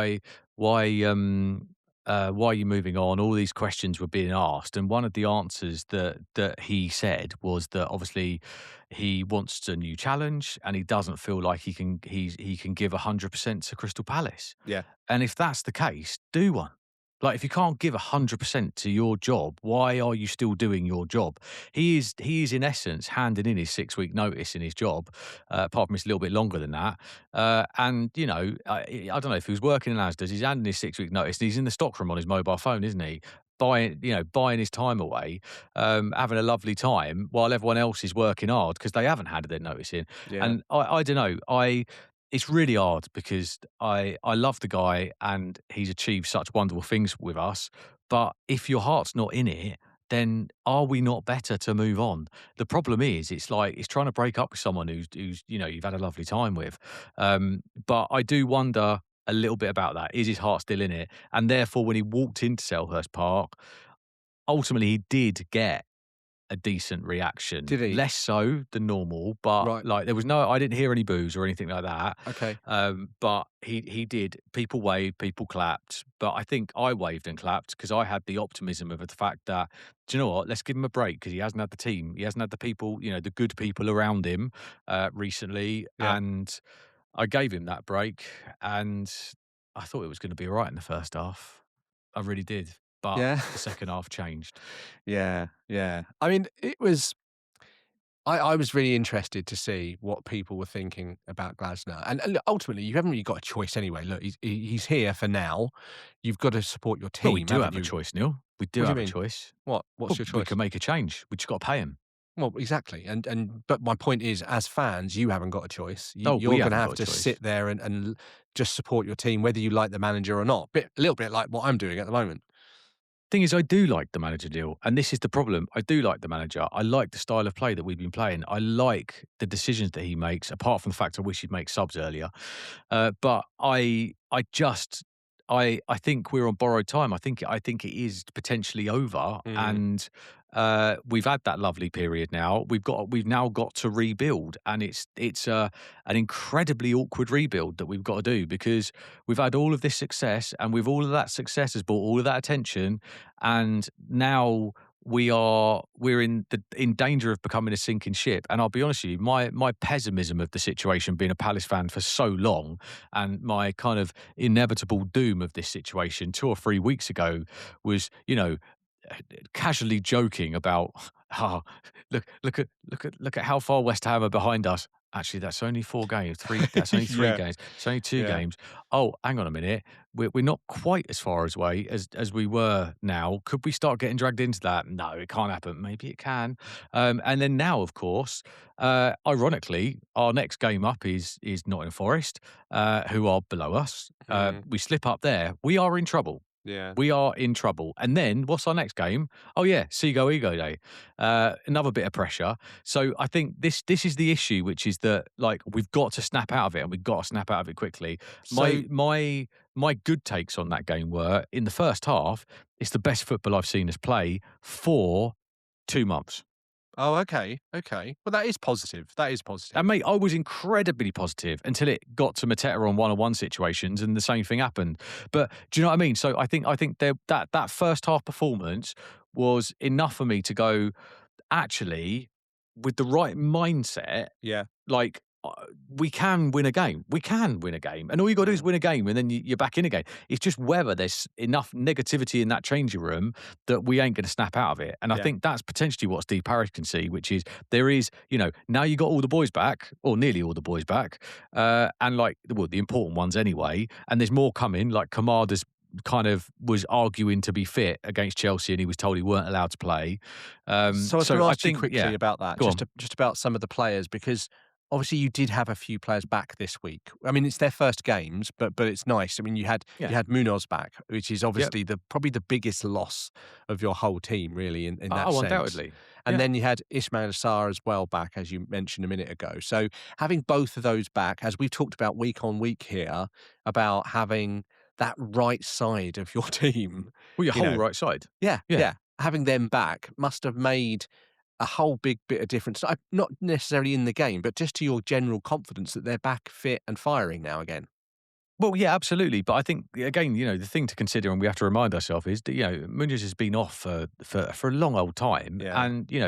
why are you moving on? All these questions were being asked, and one of the answers that he said was that obviously he wants a new challenge, and he doesn't feel like he can give 100% to Crystal Palace.
yeah,
And if that's the case, do one. Like, if you can't give 100% to your job, why are you still doing your job? He is in essence handing in his 6-week notice in his job. Apart from it's a little bit longer than that. And I don't know if he was working in Asda's, he's handing his 6-week notice, and he's in the stockroom on his mobile phone, isn't he? Buying his time away, having a lovely time while everyone else is working hard because they haven't handed their notice in.
yeah.
And I don't know. It's really hard because I love the guy and he's achieved such wonderful things with us. But if your heart's not in it, then are we not better to move on? The problem is, it's like it's trying to break up with someone who's you've had a lovely time with. But I do wonder a little bit about that. Is his heart still in it? And therefore, when he walked into Selhurst Park, ultimately he did get a decent reaction.
Did he?
Less so than normal, but,
Right,
like, there was no, I didn't hear any boos or anything like that.
okay.
But he did. People waved, people clapped, but I think I waved and clapped because I had the optimism of the fact that, "Do you know what? Let's give him a break because he hasn't had the team. He hasn't had the people, the good people around him, recently."
Yeah.
And I gave him that break, and I thought it was gonna be all right in the first half. I really did, but
Yeah.
the second half changed.
Yeah, yeah. I mean, I was really interested to see what people were thinking about Glasner, and look, ultimately, you haven't really got a choice anyway. Look, he's here for now. You've got to support your
Well, we
team,
do
haven't
have a
you?
choice, Neil. We do
What do you
have a
mean?
choice.
What? What's
Well,
your
we
choice?
can make a change. We just got to pay him.
Well, exactly, and but my point is, as fans, you haven't got a choice.
Oh, we
You're going to
haven't
have
got a
to
choice.
sit there and just support your team, whether you like the manager or not. A little bit like what I'm doing at the moment.
Thing is, I do like the manager deal, and this is the problem. I do like the manager. I like the style of play that we've been playing. I like the decisions that he makes. Apart from the fact I wish he'd make subs earlier, but I think we're on borrowed time. I think it is potentially over,
Mm,
and we've had that lovely period now. We've now got to rebuild, and it's an incredibly awkward rebuild that we've got to do because we've had all of this success, and with all of that success has brought all of that attention, and now we're in danger of becoming a sinking ship. And I'll be honest with you, my pessimism of the situation, being a Palace fan for so long, and my kind of inevitable doom of this situation 2 or 3 weeks ago was, casually joking about, oh, look at how far West Ham are behind us. Actually, that's only 4 games. That's only three
yeah,
games. It's only two
yeah.
games. Oh, hang on a minute. We're not quite as far away as we were now. Could we start getting dragged into that? No, it can't happen. Maybe it can. And then now, of course, ironically, our next game up is Nottingham Forest, who are below us.
Mm,
We slip up there. We are in trouble.
yeah.
We are in trouble. And then what's our next game? Oh yeah, Seago Ego Day. Another bit of pressure. So I think this is the issue, which is that, like, we've got to snap out of it, and we've got to snap out of it quickly.
So
My my good takes on that game were in the first half, it's the best football I've seen us play for 2 months.
Oh, okay, okay. Well, that is positive. That is
And
positive.
mate, I was incredibly positive until it got to Mateta on one-on-one situations, and the same thing happened. But do you know what I mean? So I think that first half performance was enough for me to go, actually, with the right mindset,
Yeah.
like, we can win a game. We can win a game. And all you gotta do is
Mm,
win a game, and then you're back in again. It's just whether there's enough negativity in that changing room that we ain't gonna snap out of it. And I
yeah.
think that's potentially what Steve Parish can see, which is there is, now you got all the boys back, or nearly all the boys back, and like, well, the important ones anyway, and there's more coming, like Kamada's kind of was arguing to be fit against Chelsea, and he was told he weren't allowed to play.
So I was going
So
to
I
ask you
think,
quickly
yeah.
about that,
Go on.
just about some of the players, because obviously you did have a few players back this week. I mean, it's their first games, but it's nice. I mean, you
Yeah.
had Munoz back, which is
Yep.
obviously the probably the biggest loss of your whole team, really, in that
Oh,
sense.
undoubtedly.
And
Yeah.
then you had Ismail Assar as well back, as you mentioned a minute ago. So having both of those back, as we've talked about week on week here, about having that right side of your team,
Well, your
you
whole
know,
right side.
yeah,
Yeah.
yeah. Having them back must have made a whole big bit of difference. Not necessarily in the game, but just to your general confidence that they're back fit and firing now again.
Well, yeah, absolutely. But I think again, the thing to consider, and we have to remind ourselves is that Munoz has been off for a long old time,
Yeah.
and he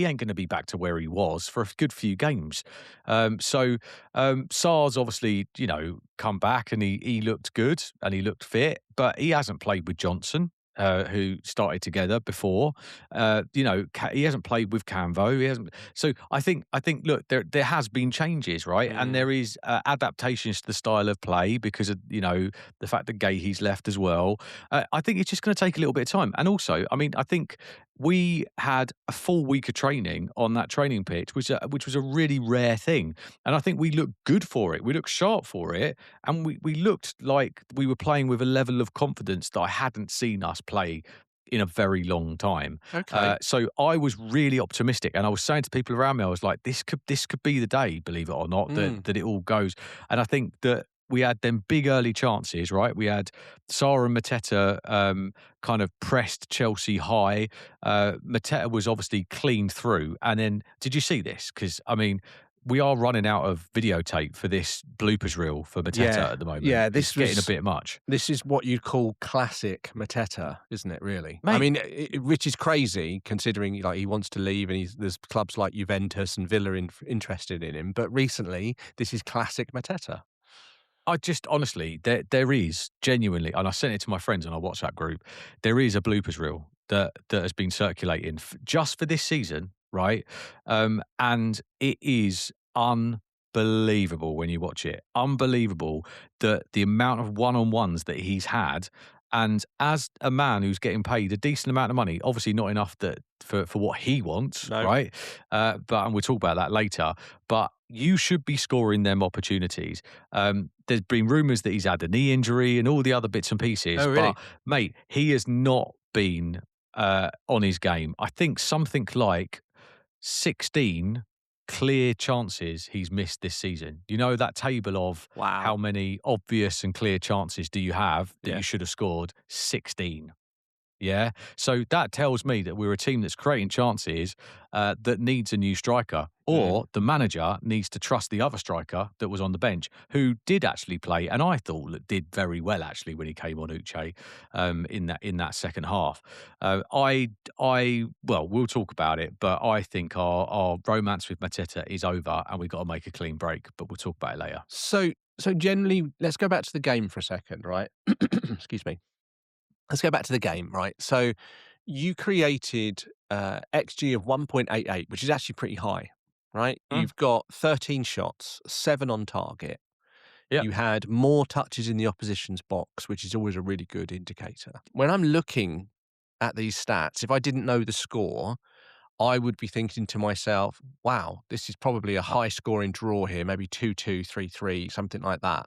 ain't going to be back to where he was for a good few games. Sars obviously come back, and he looked good and he looked fit, but he hasn't played with Johnson. Who started together before? He hasn't played with Canvo. He hasn't. So I think. Look, there has been changes, right? And
Mm.
there is adaptations to the style of play because of the fact that Gahey's left as well. I think it's just going to take a little bit of time. And also, I mean, I think we had a full week of training on that training pitch, which was a really rare thing. And I think we looked good for it. We looked sharp for it, and we looked like we were playing with a level of confidence that I hadn't seen us play in a very long time.
Okay.
So I was really optimistic, and I was saying to people around me, I was like, "This could be the day, believe it or not,
Mm.
that it all goes." And I think that we had them big early chances, right? We had Sarr and Mateta kind of pressed Chelsea high. Mateta was obviously cleaned through, and then did you see this? Because I mean, we are running out of videotape for this bloopers reel for Mateta
Yeah.
at the moment.
Yeah.
It's getting a bit much,
This is what you'd call classic Mateta, isn't it? Really. I
mate.
mean, which is crazy considering like he wants to leave, and there's clubs like Juventus and Villa interested in him. But recently, this is classic Mateta.
I just honestly, there is genuinely, and I sent it to my friends on our WhatsApp group. There is a bloopers reel that has been circulating just for this season, right? And it is unbelievable when you watch it. Unbelievable that the amount of one-on-ones that he's had. And as a man who's getting paid a decent amount of money, obviously not enough that for what he wants,
No.
right? But and we'll talk about that later. But you should be scoring them opportunities. There's been rumours that he's had a knee injury and all the other bits and pieces,
Oh, really?
but mate, he has not been on his game. I think something like 16 clear chances he's missed this season. You know that table of how
Wow.
many obvious and clear chances do you have that
Yeah.
you should have scored? 16. Yeah. So that tells me that we're a team that's creating chances that needs a new striker,
Mm.
or the manager needs to trust the other striker that was on the bench, who did actually play, and I thought did very well actually when he came on Uche in that second half. Well, we'll talk about it, but I think our romance with Mateta is over, and we've got to make a clean break. But we'll talk about it later.
So generally, let's go back to the game for a second, right? Excuse me. Let's go back to the game, right? So you created XG of 1.88, which is actually pretty high, right?
Mm.
You've got 13 shots, 7 on target.
Yeah.
You had more touches in the opposition's box, which is always a really good indicator. When I'm looking at these stats, if I didn't know the score, I would be thinking to myself, wow, this is probably a high scoring draw here, maybe 2-2, 3-3, something like that.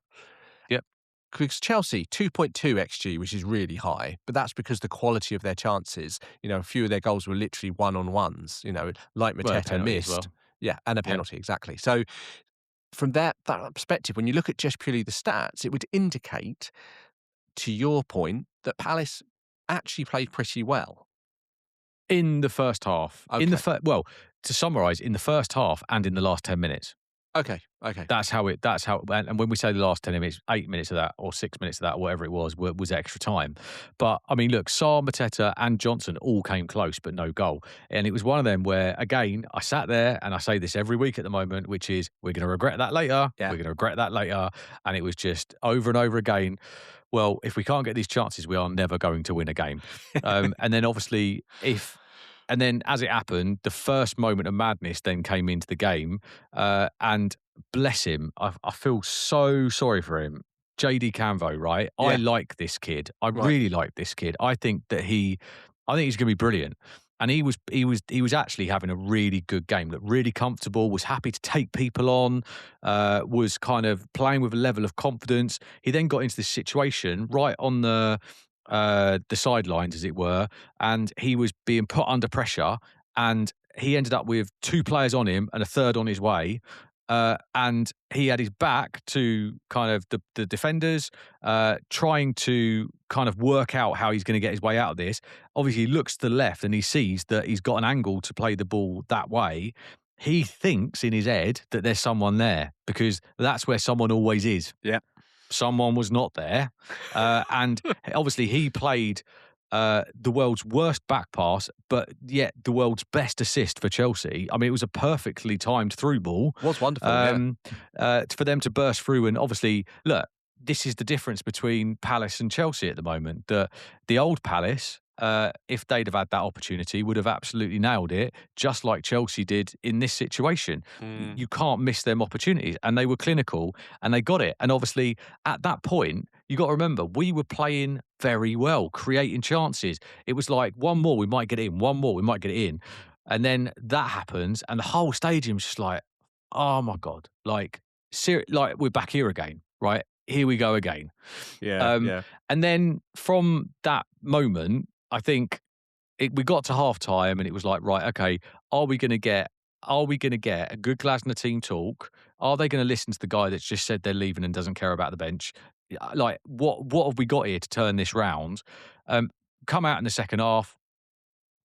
Yep.
Because Chelsea, 2.2 XG, which is really high, but that's because the quality of their chances, a few of their goals were literally one-on-ones, like
Well, a
Mateta
penalty as
missed.
well.
Yeah, and a
Yeah.
penalty, exactly. So from that perspective, when you look at just purely the stats, it would indicate to your point, that Palace actually played pretty well.
In the first half.
Okay.
Well, to summarise, in the first half and in the last 10 minutes.
Okay. Okay.
And when we say the last 10 minutes, 8 minutes of that or 6 minutes of that, or whatever it was extra time. But I mean, look, Sarr, Mateta and Johnson all came close, but no goal. And it was one of them where, again, I sat there and I say this every week at the moment, which is, we're going to regret that later.
Yeah.
We're going to regret that later. And it was just over and over again. Well, if we can't get these chances, we are never going to win a game. And then obviously, and then as it happened, the first moment of madness then came into the game. And bless him, I feel so sorry for him. JD Canvo, right? I
Yeah.
like this kid. I
Right.
really like this kid. I think he's going to be brilliant. And he was actually having a really good game. Looked really comfortable. Was happy to take people on. Was kind of playing with a level of confidence. He then got into this situation right on the sidelines, as it were, and he was being put under pressure. And he ended up with 2 players on him and a third on his way. And he had his back to kind of the defenders, trying to kind of work out how he's going to get his way out of this. Obviously, he looks to the left and he sees that he's got an angle to play the ball that way. He thinks in his head that there's someone there, because that's where someone always is.
Yeah.
Someone was not there. And obviously, he played the world's worst back pass, but yet the world's best assist for Chelsea. I mean, it was a perfectly timed through ball.
Was wonderful.
For them to burst through. And obviously, look, this is the difference between Palace and Chelsea at the moment. The old Palace, if they'd have had that opportunity, would have absolutely nailed it, just like Chelsea did in this situation. You can't miss them opportunities. And they were clinical and they got it. And obviously, at that point, you got to remember, we were playing very well, creating chances. It was like, one more, we might get it in. One more, we might get it in. And then that happens, and the whole stadium's just like, oh my God, like we're back here again, right? Here we go again.
Yeah.
And then from that moment, I think we got to half time and it was like, right, okay, are we going to get a good Glasner team talk? Are they going to listen to the guy that's just said they're leaving and doesn't care about the bench? Like, what have we got here to turn this round? Come out in the second half,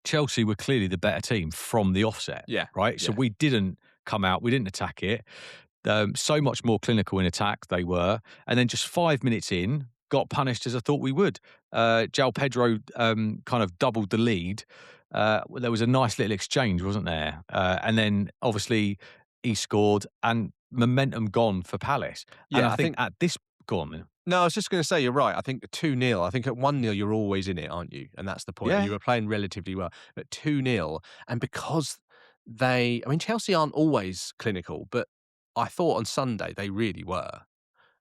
Chelsea were clearly the better team from the offset.
Yeah.
Right. So we didn't come out, we didn't attack it. So much more clinical in attack they were. And then just 5 minutes in, got punished as I thought we would. João Pedro kind of doubled the lead. There was a nice little exchange, wasn't there? And then obviously he scored and momentum gone for Palace.
Yeah,
and I think at this... Go on, then.
No, I was just going to say, you're right. I think 2-0, I think at 1-0, you're always in it, aren't you? And that's the point.
Yeah.
You were playing relatively well. At 2-0, and because Chelsea aren't always clinical, but I thought on Sunday they really were.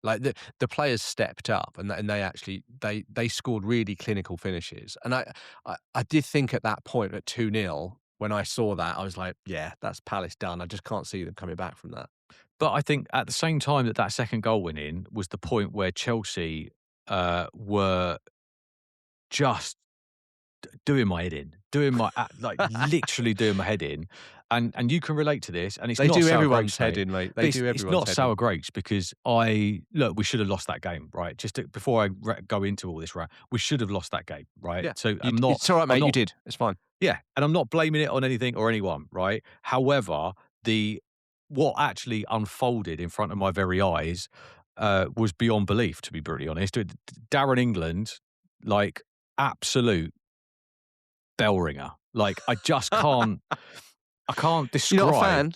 Like the players stepped up and they actually they scored really clinical finishes. And I did think at that point at 2-0, when I saw that, I was like, yeah, that's Palace done. I just can't see them coming back from that.
But I think at the same time that second goal went in was the point where Chelsea were just doing my head in, literally doing my head in. And you can relate to this. And
They do everyone's head in, mate. They do everyone's head in.
It's not sour grapes, because we should have lost that game, right? Before I go into all this, right? We should have lost that game, right?
Yeah.
So
it's all right, mate. You did. It's fine.
Yeah, and I'm not blaming it on anything or anyone, right? However, what actually unfolded in front of my very eyes was beyond belief, to be brutally honest. Darren England, like, absolute bell ringer. Like, I just can't. I can't describe.
You're not a fan?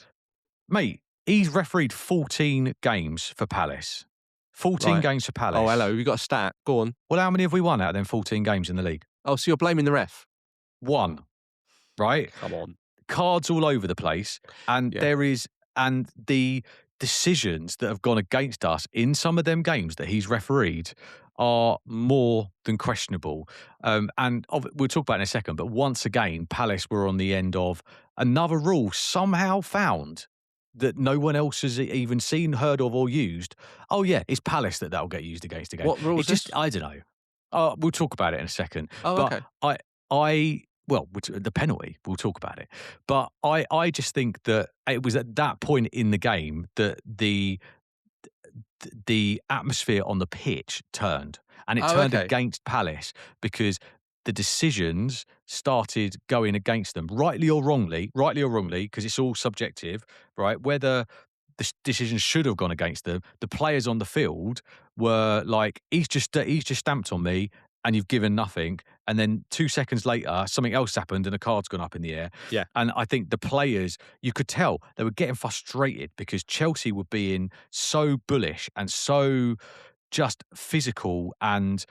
Mate, he's refereed 14 games for Palace. 14 games for Palace.
Oh, hello. We've got a stat. Go on.
Well, how many have we won out of them 14 games in the league?
Oh, so you're blaming the ref?
1. Right?
Come on.
Cards all over the place. And and the decisions that have gone against us in some of them games that he's refereed are more than questionable. And we'll talk about it in a second, but once again, Palace were on the end of another rule somehow found that no one else has even seen, heard of, or used. Oh yeah, it's Palace that'll get used against again.
What rule is this?
I don't know. We'll talk about it in a second.
Oh,
but
okay.
The penalty, we'll talk about it. But I just think that it was at that point in the game that the the atmosphere on the pitch turned, and it
Oh,
turned
okay.
against Palace because the decisions started going against them, rightly or wrongly, because it's all subjective, right? Whether the decisions should have gone against them, the players on the field were like, he's just stamped on me, and you've given nothing. And then 2 seconds later, something else happened, and a card's gone up in the air.
Yeah.
And I think the players, you could tell they were getting frustrated because Chelsea were being so bullish and so just physical, and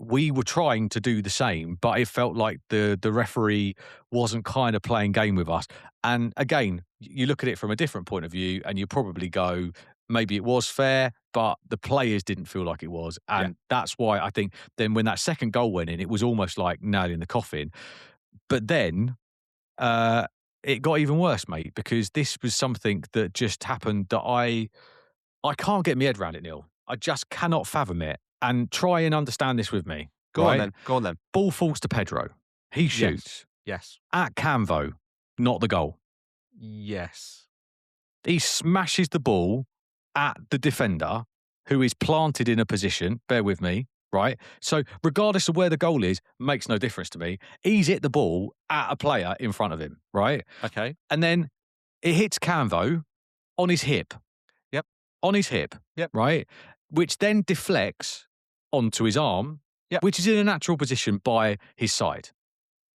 we were trying to do the same, but it felt like the referee wasn't kind of playing game with us. And again, you look at it from a different point of view, and you probably go, maybe it was fair, but the players didn't feel like it was.
Yeah.
And that's why I think then when that second goal went in, it was almost like nail in the coffin. But then it got even worse, mate, because this was something that just happened that I can't get my head around it, Neil. I just cannot fathom it. And try and understand this with me,
Go on
right?
then. Go on then.
Ball falls to Pedro. He shoots
Yes.
at Canvo, not the goal.
Yes.
He smashes the ball at the defender, who is planted in a position. Bear with me, right? So regardless of where the goal is, makes no difference to me. He's hit the ball at a player in front of him, right?
Okay.
And then it hits Canvo on his hip.
Yep.
On his hip.
Yep.
Right? Which then deflects onto his arm,
Yep.
which is in a natural position by his side.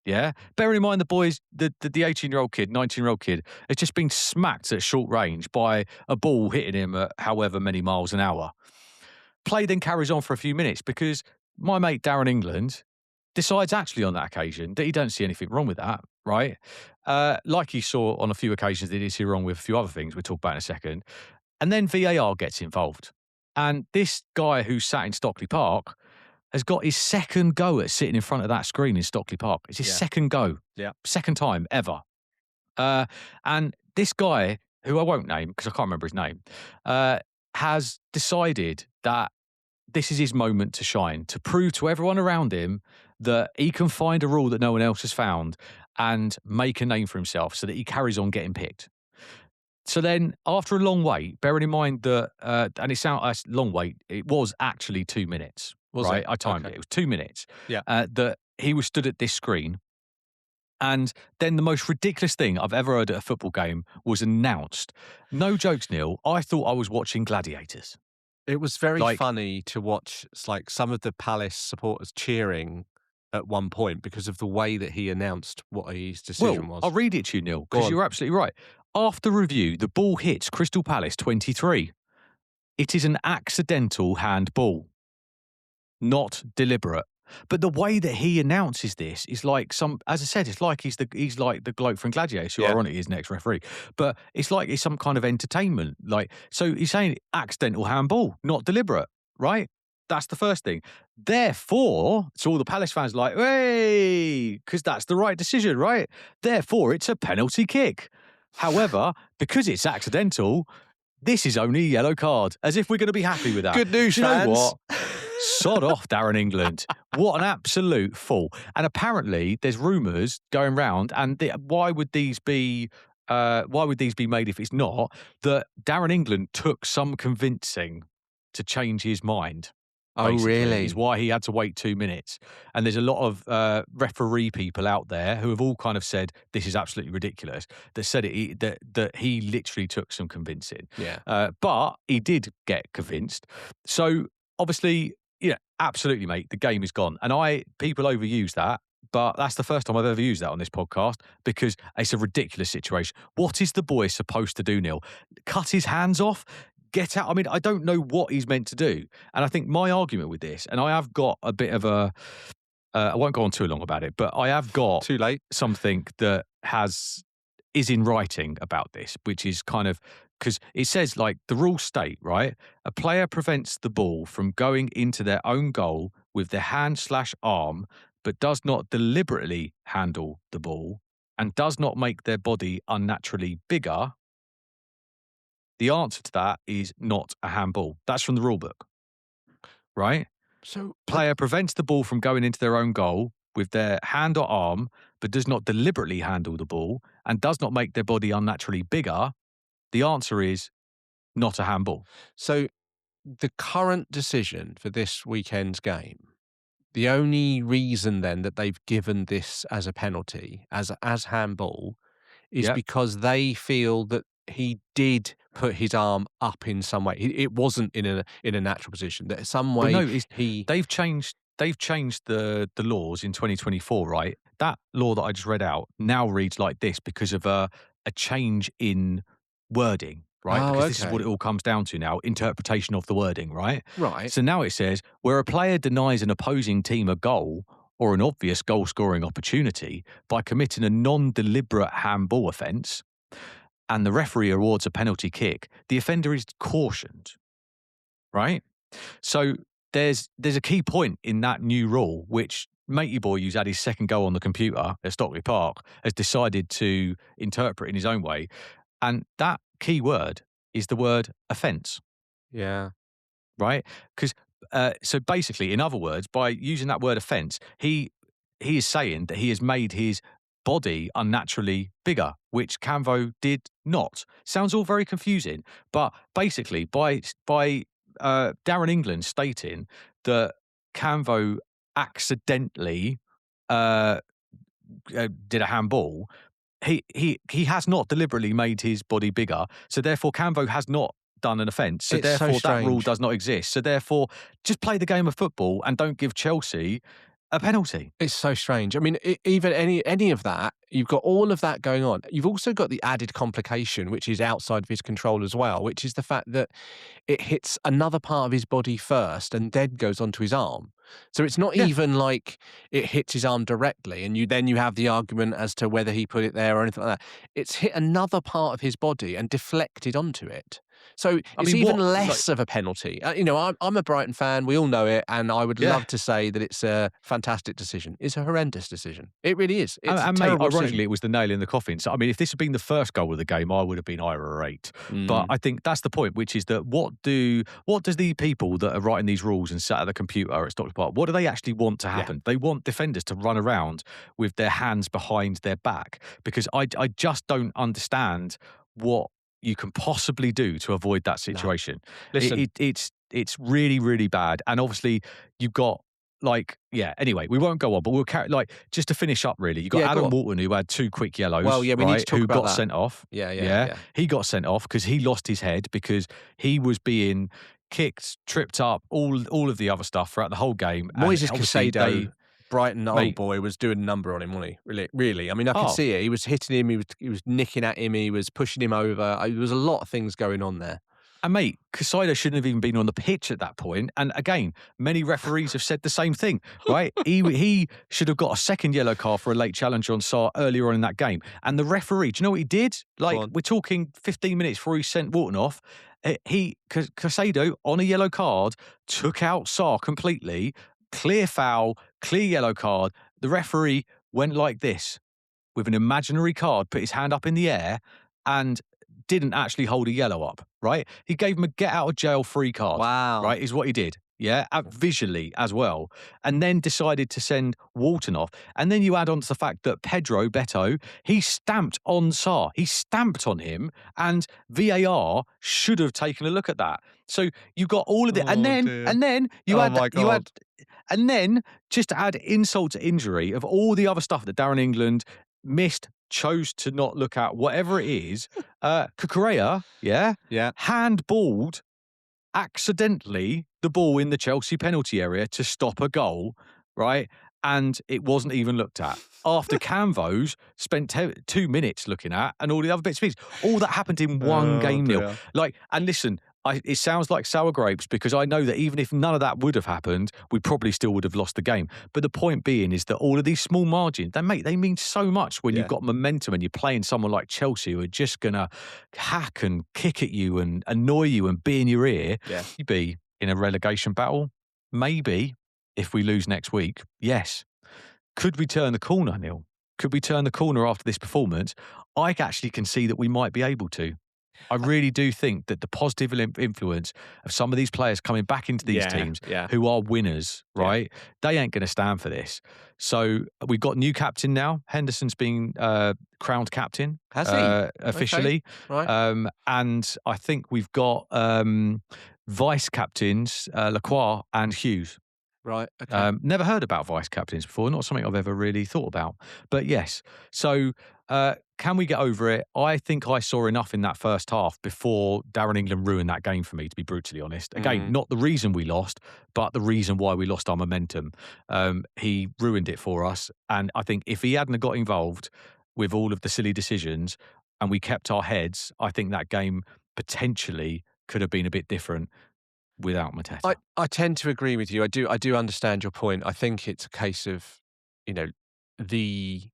Yeah. Bearing in mind the boys, the 18-year-old kid, 19-year-old kid, has just been smacked at short range by a ball hitting him at however many miles an hour. Play then carries on for a few minutes because my mate Darren England decides actually on that occasion that he don't see anything wrong with that, right? Like he saw on a few occasions that he did see wrong with a few other things we'll talk about in a second. And then VAR gets involved. And this guy who sat in Stockley Park has got his second go at sitting in front of that screen in Stockley Park. It's his second go.
Yeah.
Second time ever. And this guy, who I won't name because I can't remember his name, has decided that this is his moment to shine, to prove to everyone around him that he can find a rule that no one else has found and make a name for himself so that he carries on getting picked. So then, after a long wait, bearing in mind that, and it sounds a long wait, it was actually 2 minutes, right? I timed it. It was 2 minutes.
Yeah.
That he was stood at this screen. And then the most ridiculous thing I've ever heard at a football game was announced. No jokes, Neil. I thought I was watching Gladiators.
It was very funny to watch some of the Palace supporters cheering at one point because of the way that he announced what his decision was.
I'll read it to you, Neil, because you're absolutely right. After review, the ball hits Crystal Palace 23. It is an accidental handball, not deliberate. But the way that he announces this is like as I said, it's like he's like the bloke from Gladiators, who ironically is next referee. But it's like it's some kind of entertainment. So he's saying accidental handball, not deliberate, right? That's the first thing. Therefore, so all the Palace fans are like, hey, because that's the right decision, right? Therefore, it's a penalty kick. However, because it's accidental, this is only a yellow card, as if we're going to be happy with that.
Good news,
Do you
fans.
know what? Sod off, Darren England. What an absolute fool. And apparently there's rumours going round, and why would these be made if it's not, that Darren England took some convincing to change his mind.
Oh, really?
Is why he had to wait 2 minutes. And there's a lot of referee people out there who have all kind of said this is absolutely ridiculous. That said that he literally took some convincing.
Yeah.
But he did get convinced. So obviously, absolutely, mate. The game is gone, and people overuse that. But that's the first time I've ever used that on this podcast because it's a ridiculous situation. What is the boy supposed to do, Neil? Cut his hands off? Get out? I mean, I don't know what he's meant to do. And I think my argument with this, and I have got a bit of I won't go on too long about it, but I have got
Too late.
something that is in writing about this, which is kind of, because it says the rules state, right? A player prevents the ball from going into their own goal with their hand/arm, but does not deliberately handle the ball and does not make their body unnaturally bigger. The answer to that is not a handball. That's from the rule book, right?
So
Player prevents the ball from going into their own goal with their hand or arm, but does not deliberately handle the ball and does not make their body unnaturally bigger. The answer is not a handball.
So the current decision for this weekend's game, the only reason then that they've given this as a penalty, as handball, is
Yep.
because they feel that he did put his arm up in some way. It wasn't in a natural position. That some
Well,
way
no, it's
he
they've changed the laws in 2024, right? That law that I just read out now reads like this because of a change in wording, right?
Oh,
Because this is what it
okay.
all comes down to now, interpretation of the wording, right?
Right.
So now it says where a player denies an opposing team a goal or an obvious goal scoring opportunity by committing a non-deliberate handball offence and the referee awards a penalty kick, the offender is cautioned, right? So there's a key point in that new rule, which matey boy, who's had his second go on the computer at Stockley Park, has decided to interpret in his own way. And that key word is the word offence,
Yeah.
right? Because so basically, in other words, by using that word offence, he is saying that he has made his body unnaturally bigger, which Canvo did not. Sounds all very confusing, but basically, by Darren England stating that Canvo accidentally uh, did a handball, he has not deliberately made his body bigger. So therefore, Canvo has not done an offence. So
It's so
therefore, that rule
strange.
does not exist. So therefore, just play the game of football and don't give Chelsea a penalty.
It's so strange. I mean, even any of that, you've got all of that going on. You've also got the added complication, which is outside of his control as well, which is the fact that it hits another part of his body first and then goes onto his arm. So it's not
Yeah,
even like it hits his arm directly, and you have the argument as to whether he put it there or anything like that. It's hit another part of his body and deflected onto it. So
I
it's
mean,
even
what like
less of a penalty. I'm a Brighton fan. We all know it, and I would
yeah.
love to say that it's a fantastic decision. It's a horrendous decision. It really is.
And,
It's a
and mate,
terrible decision.
ironically, it was the nail in the coffin. So, I mean, if this had been the first goal of the game, I would have been irate. But
Mm,
I think that's the point, which is that what does the people that are writing these rules and sat at the computer at Stockley Park, what do they actually want to
yeah,
happen? They want defenders to run around with their hands behind their back because I just don't understand what you can possibly do to avoid that
no.
situation.
Listen,
It's really really bad, and obviously you've got like, yeah, anyway, we won't go on, but we'll carry, like, just to finish up, really, you got
yeah, go
Adam
on.
Walton, who had two quick
Well,
yellows,
yeah, we need to
right,
talk
who
about
got
that.
sent off.
Yeah, yeah,
Yeah,
yeah.
he got sent off because he lost his head because he was being kicked, tripped up, all of the other stuff throughout the whole game. And
Moises
obviously
Caicedo, Brighton old
mate,
boy, was doing a number on him, wasn't he? Really, really. I mean, I could
oh,
see it. He was hitting him. He was nicking at him. He was pushing him over. There was a lot of things going on there.
and mate, Caicedo shouldn't have even been on the pitch at that point. And again, many referees have said the same thing, right? He should have got a second yellow card for a late challenge on Sarr earlier on in that game. And the referee, do you know what he did?
Go
Like,
on.
we're talking 15 minutes before he sent Walton off. Caicedo, on a yellow card, took out Sarr completely. Clear foul, clear yellow card. The referee went like this with an imaginary card, put his hand up in the air, and didn't actually hold a yellow up, right? He gave him a get out of jail free card,
Wow.
right? Is what he did. Yeah, visually as well. And then decided to send Walton off. And then you add on to the fact that Pedro Beto, he stamped on Sarr. He stamped on him, and VAR should have taken a look at that. So you got all of the, and
Oh
then,
dear.
and then
Oh my
you had,
God.
and then just to add insult to injury of all the other stuff that Darren England missed, chose to not look at, whatever it is, Cucurella, yeah,
Yeah.
handballed accidentally the ball in the Chelsea penalty area to stop a goal, right? And it wasn't even looked at. After Canvos spent 2 minutes looking at and all the other bits and pieces. All that happened in one
Oh
game, Neil.
dear.
Like, and listen, it sounds like sour grapes because I know that even if none of that would have happened, we probably still would have lost the game. But the point being is that all of these small margins, they mean so much when you've
Yeah.
got momentum and you're playing someone like Chelsea who are just going to hack and kick at you and annoy you and be in your ear.
Yeah.
You be in a relegation battle? Maybe if we lose next week, yes. Could we turn the corner, Neil? Could we turn the corner after this performance? I actually can see that we might be able to. I really do think that the positive influence of some of these players coming back into these
Yeah,
teams
yeah,
who are winners,
yeah.
right? They ain't going to stand for this. So we've got new captain now. Henderson's been crowned captain
Has he? Okay,
officially.
right,
And I think we've got vice captains, Lacroix and Hughes.
right, okay.
Never heard about vice captains before. Not something I've ever really thought about. But yes. So can we get over it? I think I saw enough in that first half before Darren England ruined that game for me, to be brutally honest. Again,
Mm.
not the reason we lost, but the reason why we lost our momentum. He ruined it for us. And I think if he hadn't have got involved with all of the silly decisions and we kept our heads, I think that game potentially could have been a bit different without
I
Mateta.
I tend to agree with you. I do understand your point. I think it's a case of, you know, the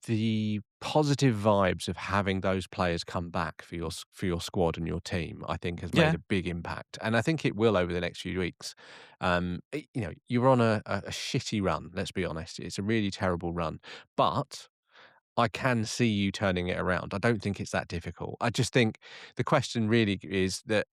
the positive vibes of having those players come back for for your squad and your team, I think has made
Yeah.
a big impact, and I think it will over the next few weeks. You're on a shitty run. Let's be honest, it's a really terrible run, but I can see you turning it around. I don't think it's that difficult. I just think the question really is that,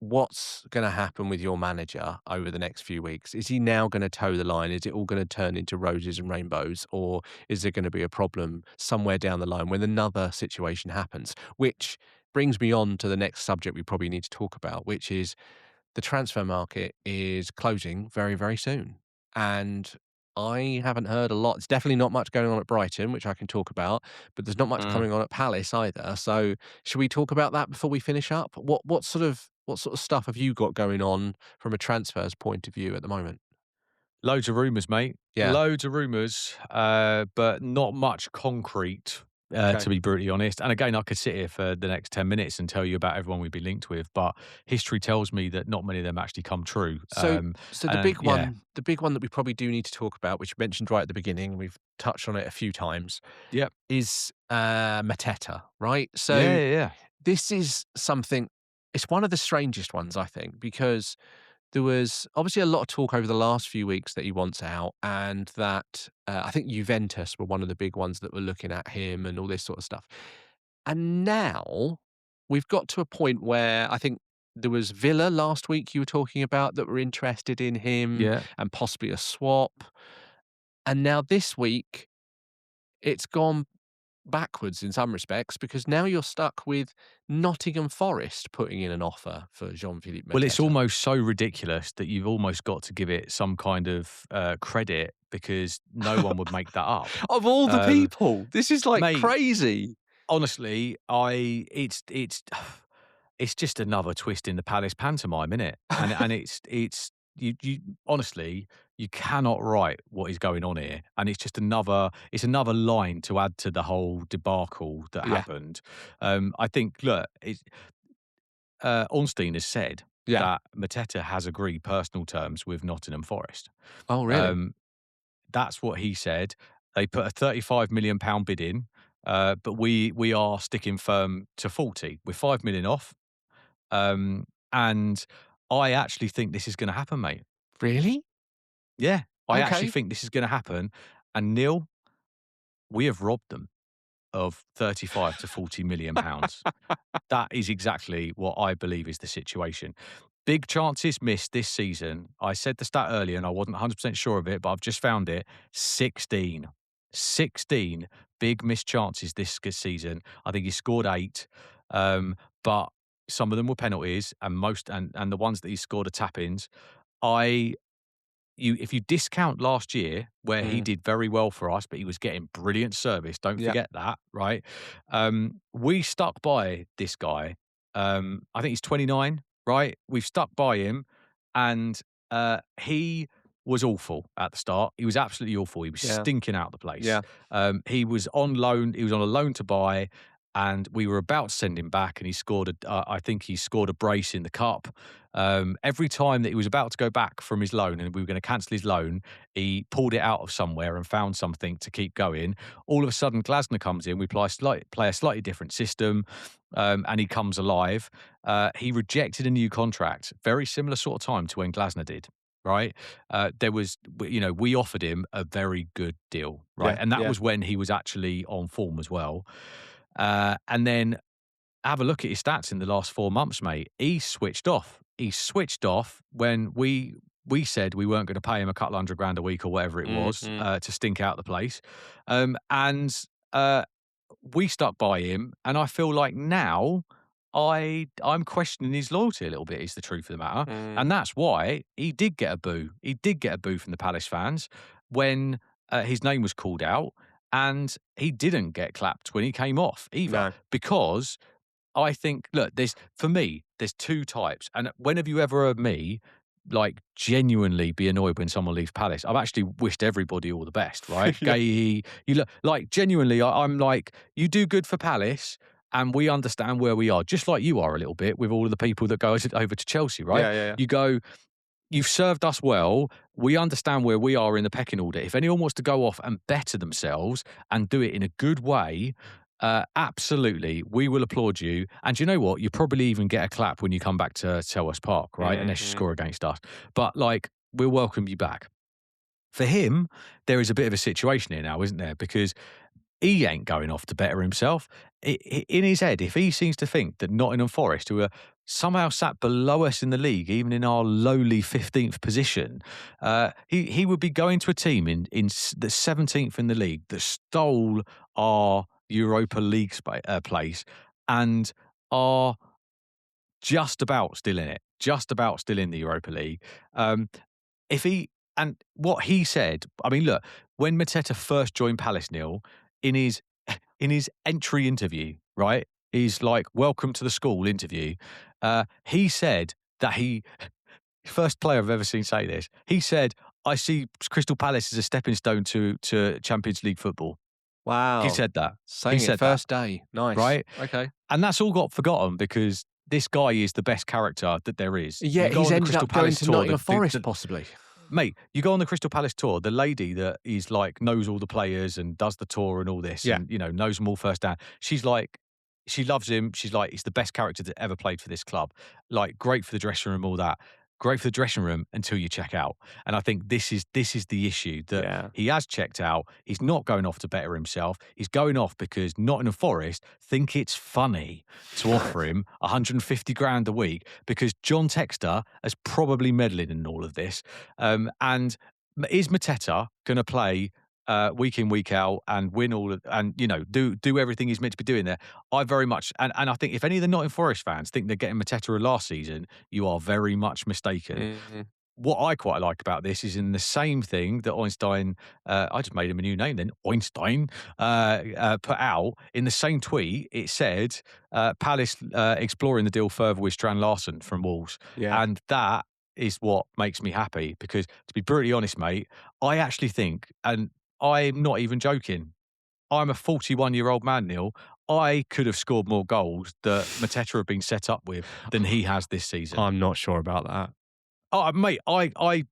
what's going to happen with your manager over the next few weeks? Is he now going to toe the line? Is it all going to turn into roses and rainbows? Or is there going to be a problem somewhere down the line when another situation happens? Which brings me on to the next subject we probably need to talk about, which is the transfer market is closing very, very soon. And I haven't heard a lot. It's definitely not much going on at Brighton, which I can talk about, but there's not much
Mm.
coming on at Palace either. So should we talk about that before we finish up? What sort of stuff have you got going on from a transfers point of view at the moment?
Loads of rumours, mate.
Yeah.
Loads of rumours, but not much concrete,
Okay.
to be brutally honest. And again, I could sit here for the next 10 minutes and tell you about everyone we'd be linked with, but history tells me that not many of them actually come true.
So the
And
big
yeah,
one, the big one that we probably do need to talk about, which you mentioned right at the beginning, we've touched on it a few times,
yep,
is Mateta, right?
yeah,
So
yeah, yeah.
this is something, it's one of the strangest ones, I think, because there was obviously a lot of talk over the last few weeks that he wants out, and that I think Juventus were one of the big ones that were looking at him and all this sort of stuff. And now we've got to a point where I think there was Villa last week you were talking about that were interested in him
Yeah.
and possibly a swap. And now this week it's gone backwards in some respects because now you're stuck with Nottingham Forest putting in an offer for Jean-Philippe
Well, it's
Mateta.
almost so ridiculous that you've almost got to give it some kind of credit because no one would make that up.
Of all the
Um,
people, this is like
Mate,
crazy.
honestly, it's just another twist in the Palace pantomime, isn't it? And it's you honestly, you cannot write what is going on here, and it's another line to add to the whole debacle that
Yeah,
happened. I think look, Ornstein has said
yeah.
that Mateta has agreed personal terms with Nottingham Forest.
Oh, really?
Um, that's what he said. They put a £35 million bid in, but we are sticking firm to 40. We're 5 million off. And I actually think this is going to happen, mate.
Really?
Yeah, I actually
Okay.
think this is going to happen. And Neil, we have robbed them of 35 to 40 million pounds. That is exactly what I believe is the situation. Big chances missed this season. I said the stat earlier and I wasn't 100% sure of it, but I've just found it. 16. 16 big missed chances this season. I think he scored 8. But some of them were penalties and the ones that he scored are tap-ins. I if you discount last year where he
Mm,
did very well for us, but he was getting brilliant service, don't
yeah,
forget that, right? We stuck by this guy. I think he's 29, right? We've stuck by him, and he was awful at the start. He was absolutely awful. He was
yeah,
stinking out the place.
yeah,
He was on loan. He was on a loan to buy, and we were about to send him back, and he scored I think he scored a brace in the cup. Every time that he was about to go back from his loan and we were going to cancel his loan, he pulled it out of somewhere and found something to keep going. All of a sudden, Glasner comes in. We play a slightly different system, and he comes alive. He rejected a new contract, very similar sort of time to when Glasner did. Right, we offered him a very good deal, right,
yeah,
and that
yeah.
was when he was actually on form as well. And then have a look at his stats in the last 4 months, mate. He switched off. He switched off when we said we weren't gonna pay him a couple 100 grand a week or whatever it was,
Mhm.
to stink out the place. And, we stuck by him, and I feel like now I'm questioning his loyalty a little bit is the truth of the matter,
Mm.
and that's why he did get a boo. He did get a boo from the Palace fans when, his name was called out, and he didn't get clapped when he came off either
No.
because I think, look, for me, there's 2 types, and when have you ever heard me, like, genuinely be annoyed when someone leaves Palace? I've actually wished everybody all the best, right?
Yeah.
Gay, you look like, genuinely, I'm like, "You do good for Palace, and we understand where we are," just like you are a little bit with all of the people that go over to Chelsea, right?
Yeah, yeah, yeah.
You go, "You've served us well. We understand where we are in the pecking order. If anyone wants to go off and better themselves and do it in a good way, absolutely, we will applaud you. And you know what? You probably even get a clap when you come back to Selhurst Park, right? Unless you
Mhm.
score against us. But like, we'll welcome you back." For him, there is a bit of a situation here now, isn't there? Because he ain't going off to better himself. In his head, if he seems to think that Nottingham Forest, who are somehow sat below us in the league, even in our lowly 15th position, he would be going to a team in the 17th in the league that stole our Europa League place and are just about still in it, just about still in the Europa League. Um, if he and what he said, I mean, look, when Mateta first joined Palace, Neil, in his in his entry interview, right? He's like, "Welcome to the school" interview. He said that he first player I've ever seen say this. He said, "I see Crystal Palace as a stepping stone to Champions League football." He
Wow.
said that. He
Saying it
said that,
first day. Nice.
right?
Okay.
And that's all got forgotten because this guy is the best character that there is.
Yeah,
You go
he's
on the
ended
Crystal
up going
Palace
to
tour,
Nottingham Forest possibly.
mate, you go on the Crystal Palace tour, the lady that is like knows all the players and does the tour and all this
Yeah.
and, you know, knows them all first down. She's like, she loves him. She's like, he's the best character that ever played for this club. Like, great for the dressing room, all that. Great for the dressing room until you check out. And I think this is the issue that
Yeah.
he has checked out. He's not going off to better himself. He's going off because Nottingham Forest think it's funny to offer him 150 grand a week because John Textor has probably meddling in all of this. And is Mateta going to play week in week out and win all of, and you know do everything he's meant to be doing there? I very much and I think if any of the Nottingham Forest fans think they're getting Mateta last season, you are very much mistaken.
Mhm.
What I quite like about this is in the same thing that Einstein, I just made him a new name then, Einstein, put out in the same tweet. It said Palace exploring the deal further with Strand Larson from Wolves,
Yeah.
and that is what makes me happy because to be brutally honest, mate, I actually think, and I'm not even joking. I'm a 41-year-old man, Neil. I could have scored more goals that Mateta have been set up with than he has this season.
I'm not sure about that.
Oh, mate, I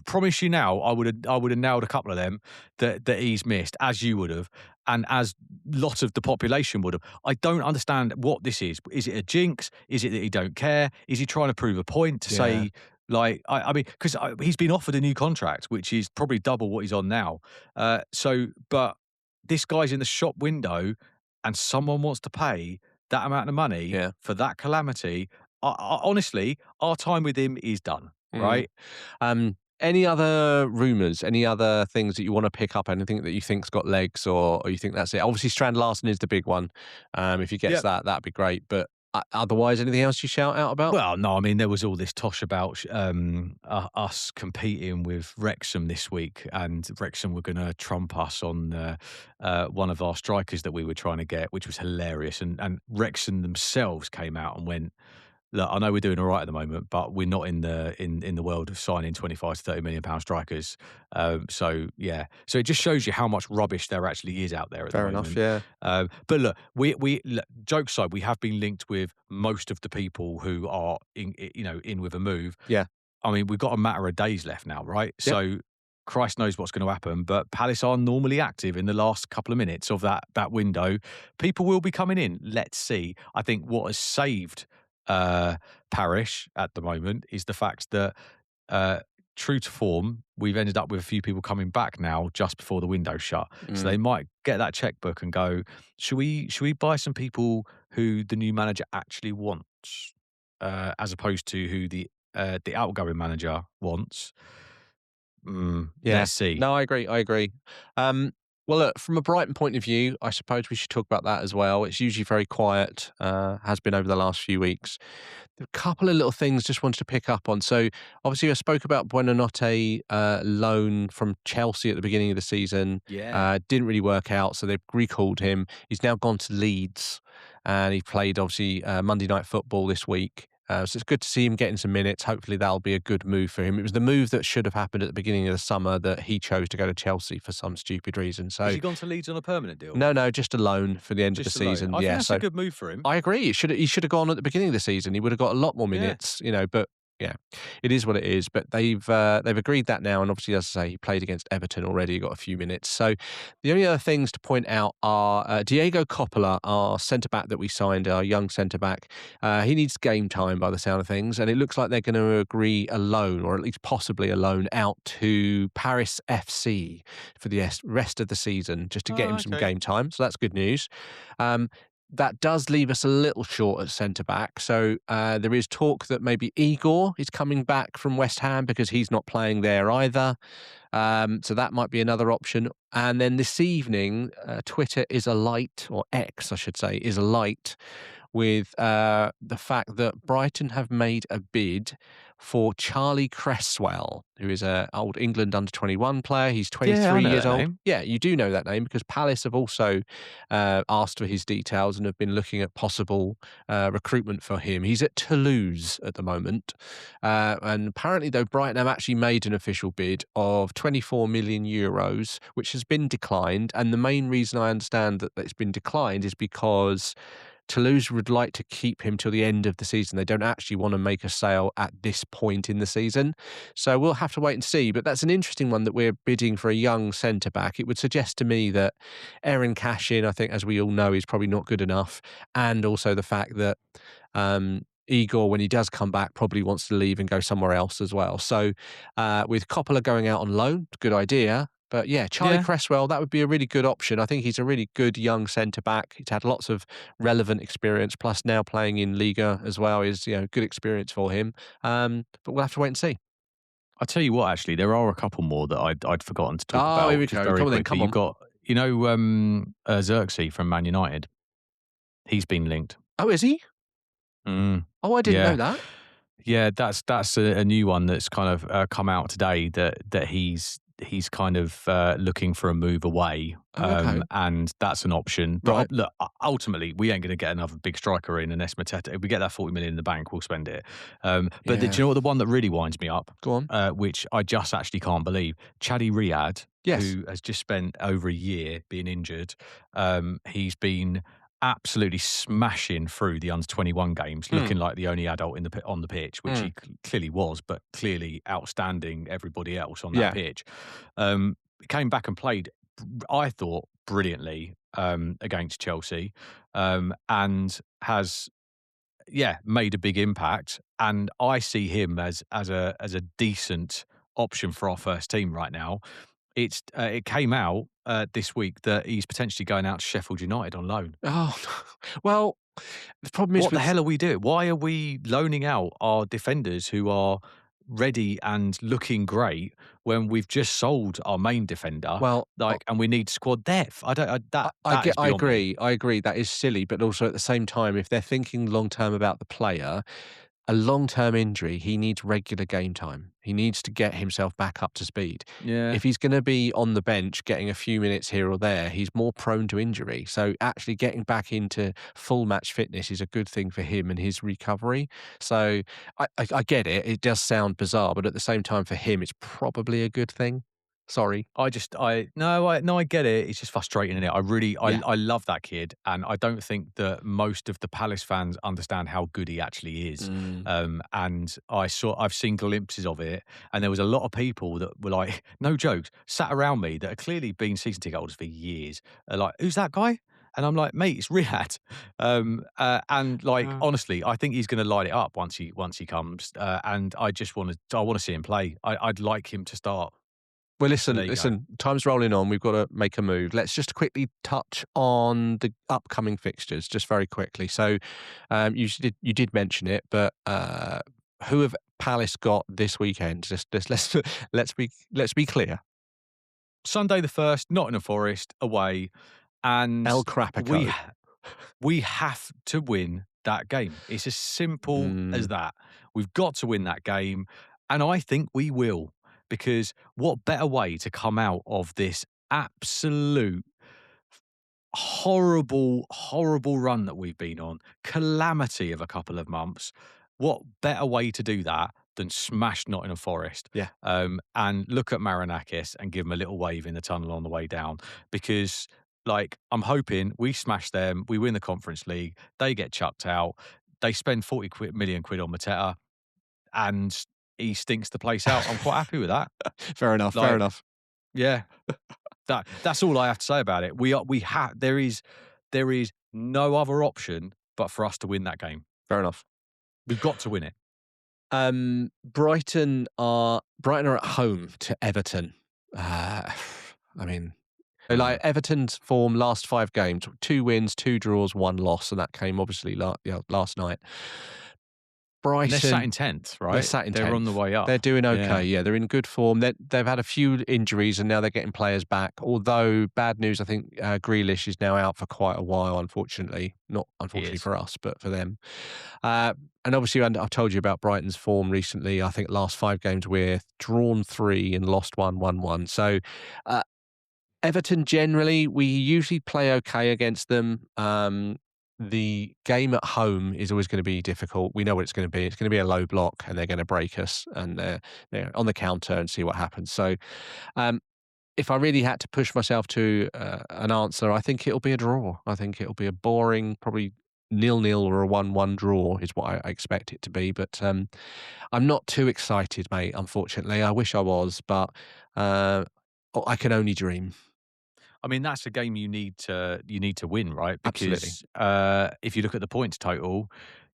promise you now, I would have nailed a couple of them that he's missed, as you would have, and as lot of the population would have. I don't understand what this is. Is it a jinx? Is it that he don't care? Is he trying to prove a point to
Yeah.
say like I mean because he's been offered a new contract, which is probably double what he's on now. But this guy's in the shop window, and someone wants to pay that amount of money
Yeah.
for that calamity. Honestly, our time with him is done.
Mm.
Right?
Any other rumours? Any other things that you want to pick up? Anything that you think's got legs, or you think that's it? Obviously, Strand Larson is the big one. If he gets
Yeah.
that, that'd be great. But otherwise, anything else you shout out about?
Well, no, I mean there was all this tosh about us competing with Wrexham this week, and Wrexham were going to trump us on one of our strikers that we were trying to get, which was hilarious. And Wrexham themselves came out and went, "Look, I know we're doing all right at the moment, but we're not in the world of signing 25 to 30 million pound strikers." So yeah, so it just shows you how much rubbish there actually is out there at the
Fair enough.
moment.
Yeah.
But look, we look, jokes aside, we have been linked with most of the people who are in with a move.
Yeah.
I mean, we've got a matter of days left now, right?
Yep.
So Christ knows what's going to happen, but Palace are normally active in the last couple of minutes of that window. People will be coming in. Let's see. I think what has saved Parish at the moment is the fact that uh, true to form, we've ended up with a few people coming back now just before the window shut. So
Mm.
they might get that checkbook and go, should we buy some people who the new manager actually wants, as opposed to who the outgoing manager wants?
Yeah.
Let's see.
No, I agree. I agree. Um, well, look, from a Brighton point of view, I suppose we should talk about that as well. It's usually very quiet, has been over the last few weeks. A couple of little things just wanted to pick up on. So, obviously, I spoke about Buonanotte loan from Chelsea at the beginning of the season.
Yeah.
Didn't really work out, so they've recalled him. He's now gone to Leeds, and he played obviously Monday Night Football this week. So it's good to see him getting some minutes. Hopefully that'll be a good move for him. It was the move that should have happened at the beginning of the summer that he chose to go to Chelsea for some stupid reason.
Has
So
he gone to Leeds on a permanent deal?
no, no, just a loan for the end of the
Just alone.
season.
I think
Yeah.
that's a
So
good move for him.
I agree. He should have gone at the beginning of the season. He would have got a lot more
Yeah.
minutes, but yeah, it is what it is. But they've agreed that now, and obviously, as I say, he played against Everton already. He got a few minutes. So the only other things to point out are Diego Coppola, our centre back that we signed, our young centre back. He needs game time by the sound of things, and it looks like they're going to agree a loan, or at least possibly a loan, out to Paris FC for the rest of the season, just to get
Oh,
him some
okay.
game time. So that's good news. Um, that does leave us a little short at centre back. So there is talk that maybe Igor is coming back from West Ham because he's not playing there either. So that might be another option. And then this evening, Twitter is alight, or X, I should say, is alight with the fact that Brighton have made a bid for Charlie Cresswell, who is an old England under-21 player. He's
Yeah, I
23
know
years
that
old.
name.
Yeah, you do know that name because Palace have also asked for his details and have been looking at possible recruitment for him. He's at Toulouse at the moment. And apparently, though, Brighton have actually made an official bid of 24 million euros, which has been declined. And the main reason I understand that it's been declined is because Toulouse would like to keep him till the end of the season. They don't actually want to make a sale at this point in the season. So we'll have to wait and see. But that's an interesting one that we're bidding for a young centre back. It would suggest to me that Aaron Cashin, I think, as we all know, is probably not good enough. And also the fact that Igor, when he does come back, probably wants to leave and go somewhere else as well. So with Coppola going out on loan, good idea. But yeah, Charlie
Yeah.
Cresswell, that would be a really good option. I think he's a really good young centre back. He's had lots of relevant experience, plus now playing in Liga as well is good experience for him. But we'll have to wait and see.
I'll tell you what, actually, there are a couple more that I'd forgotten to talk
Oh, here
about
we
just
go.
very
Come on then,
quickly.
come
You've
on.
got, Xerxes from Man United. He's been linked.
Oh, is he?
Mm,
Oh, I didn't
yeah.
know that.
Yeah, that's a new one that's kind of come out today that he's kind of looking for a move away,
Oh, okay.
and that's an option. But
Right.
look, ultimately, we ain't going to get another big striker in unless Mateta. If we get that 40 million in the bank, we'll spend it. But do
Yeah.
you know what the one that really winds me up?
Go on.
Which I just actually can't believe. Chadi Riyad,
Yes.
who has just spent over a year being injured. He's been absolutely smashing through the under-21 games, looking like the only adult on the pitch, which he clearly was, but clearly outstanding everybody else on that
Yeah.
pitch. Came back and played, I thought, brilliantly against Chelsea, and has made a big impact. And I see him as a decent option for our first team right now. It came out this week that he's potentially going out to Sheffield United on loan.
Oh, well, the problem is
What the
with
hell are we doing? Why are we loaning out our defenders who are ready and looking great when we've just sold our main defender?
well,
And we need squad depth. That is
I
beyond me.
agree. I agree. That is silly, but also at the same time, if they're thinking long term about the player, a long term injury, he needs regular game time. He needs to get himself back up to speed.
Yeah.
If he's going to be on the bench getting a few minutes here or there, he's more prone to injury. So actually getting back into full match fitness is a good thing for him and his recovery. So I get it. It does sound bizarre, but at the same time, for him, it's probably a good thing. Sorry.
I get it. It's just frustrating, isn't it?
Yeah.
I love that kid, and I don't think that most of the Palace fans understand how good he actually is.
Mm.
And I've seen glimpses of it, and there was a lot of people that were like, no jokes, sat around me that have clearly been season ticket holders for years. Like, who's that guy? And I'm like, mate, it's Riyadh. And like, honestly, I think he's going to light it up once he comes. And I want to see him play. I'd like him to start.
Well,
So there you go.
listen. Time's rolling on. We've got to make a move. Let's just quickly touch on the upcoming fixtures, just very quickly. So, you did mention it, but who have Palace got this weekend? Just let's be clear.
Sunday the 1st, Nottingham Forest away. And
El Crapico.
we have to win that game. It's as simple as that. We've got to win that game. And I think we will. Because what better way to come out of this absolute horrible, horrible run that we've been on, calamity of a couple of months. What better way to do that than smash Nottingham Forest?
Yeah.
And look at Marinakis and give him a little wave in the tunnel on the way down. Because, like, I'm hoping we smash them, we win the Conference League, they get chucked out, they spend 40 million quid on Mateta, and he stinks the place out. I'm quite happy with that.
Fair enough. Fair enough.
Yeah. That's all I have to say about it. There is no other option but for us to win that game.
Fair enough.
We've got to win it.
Brighton are at home to Everton. I mean, like Everton's form last 5 games, 2 wins, 2 draws, 1 loss, and that came obviously last night. Brighton,
they're sat in 10th, right?
They're sat in 10th.
They're on the way up.
They're doing okay. Yeah, they're in good form. They've had a few injuries and now they're getting players back. Although bad news, I think Grealish is now out for quite a while. Unfortunately, not unfortunately for us, but for them. And obviously, I've told you about Brighton's form recently. I think last 5 games we're drawn 3 and lost 1, won 1. So. Everton generally, we usually play okay against them. The game at home is always going to be difficult. We know what it's going to be. It's going to be a low block, and they're going to break us, and they're on the counter and see what happens. So, if I really had to push myself to an answer, I think it'll be a draw. I think it'll be a boring, probably 0-0 or a 1-1 draw is what I expect it to be. But I'm not too excited, mate. Unfortunately, I wish I was, but I can only dream.
I mean, that's a game you need to win, right?
Absolutely.
Because if you look at the points total,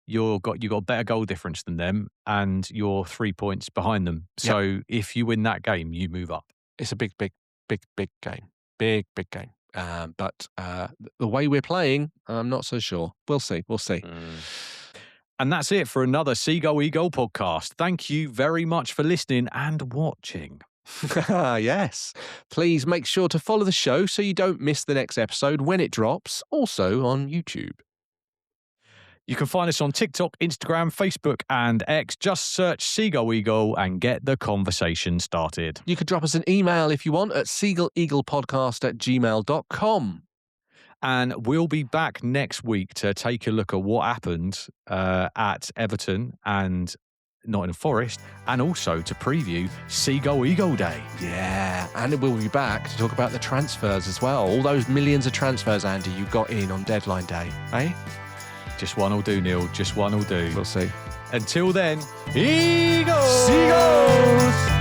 you've got better goal difference than them, and you're 3 points behind them. So if you win that game, you move up.
It's a big game. Big game. But the way we're playing, I'm not so sure. We'll see.
And that's it for another Seagull Eagle podcast. Thank you very much for listening and watching.
Yes. Please make sure to follow the show so you don't miss the next episode when it drops, also on YouTube.
You can find us on TikTok, Instagram, Facebook, and X. Just search Seagull Eagle and get the conversation started.
You could drop us an email if you want at seagulleaglepodcast@gmail.com.
And we'll be back next week to take a look at what happened at Everton and Nottingham Forest, and also to preview Seagull Eagle Day.
Yeah, and we'll be back to talk about the transfers as well. All those millions of transfers, Andy, you got in on deadline day, eh?
Just one will do, Neil. Just one will do.
We'll see.
Until then, Eagles!
Seagulls!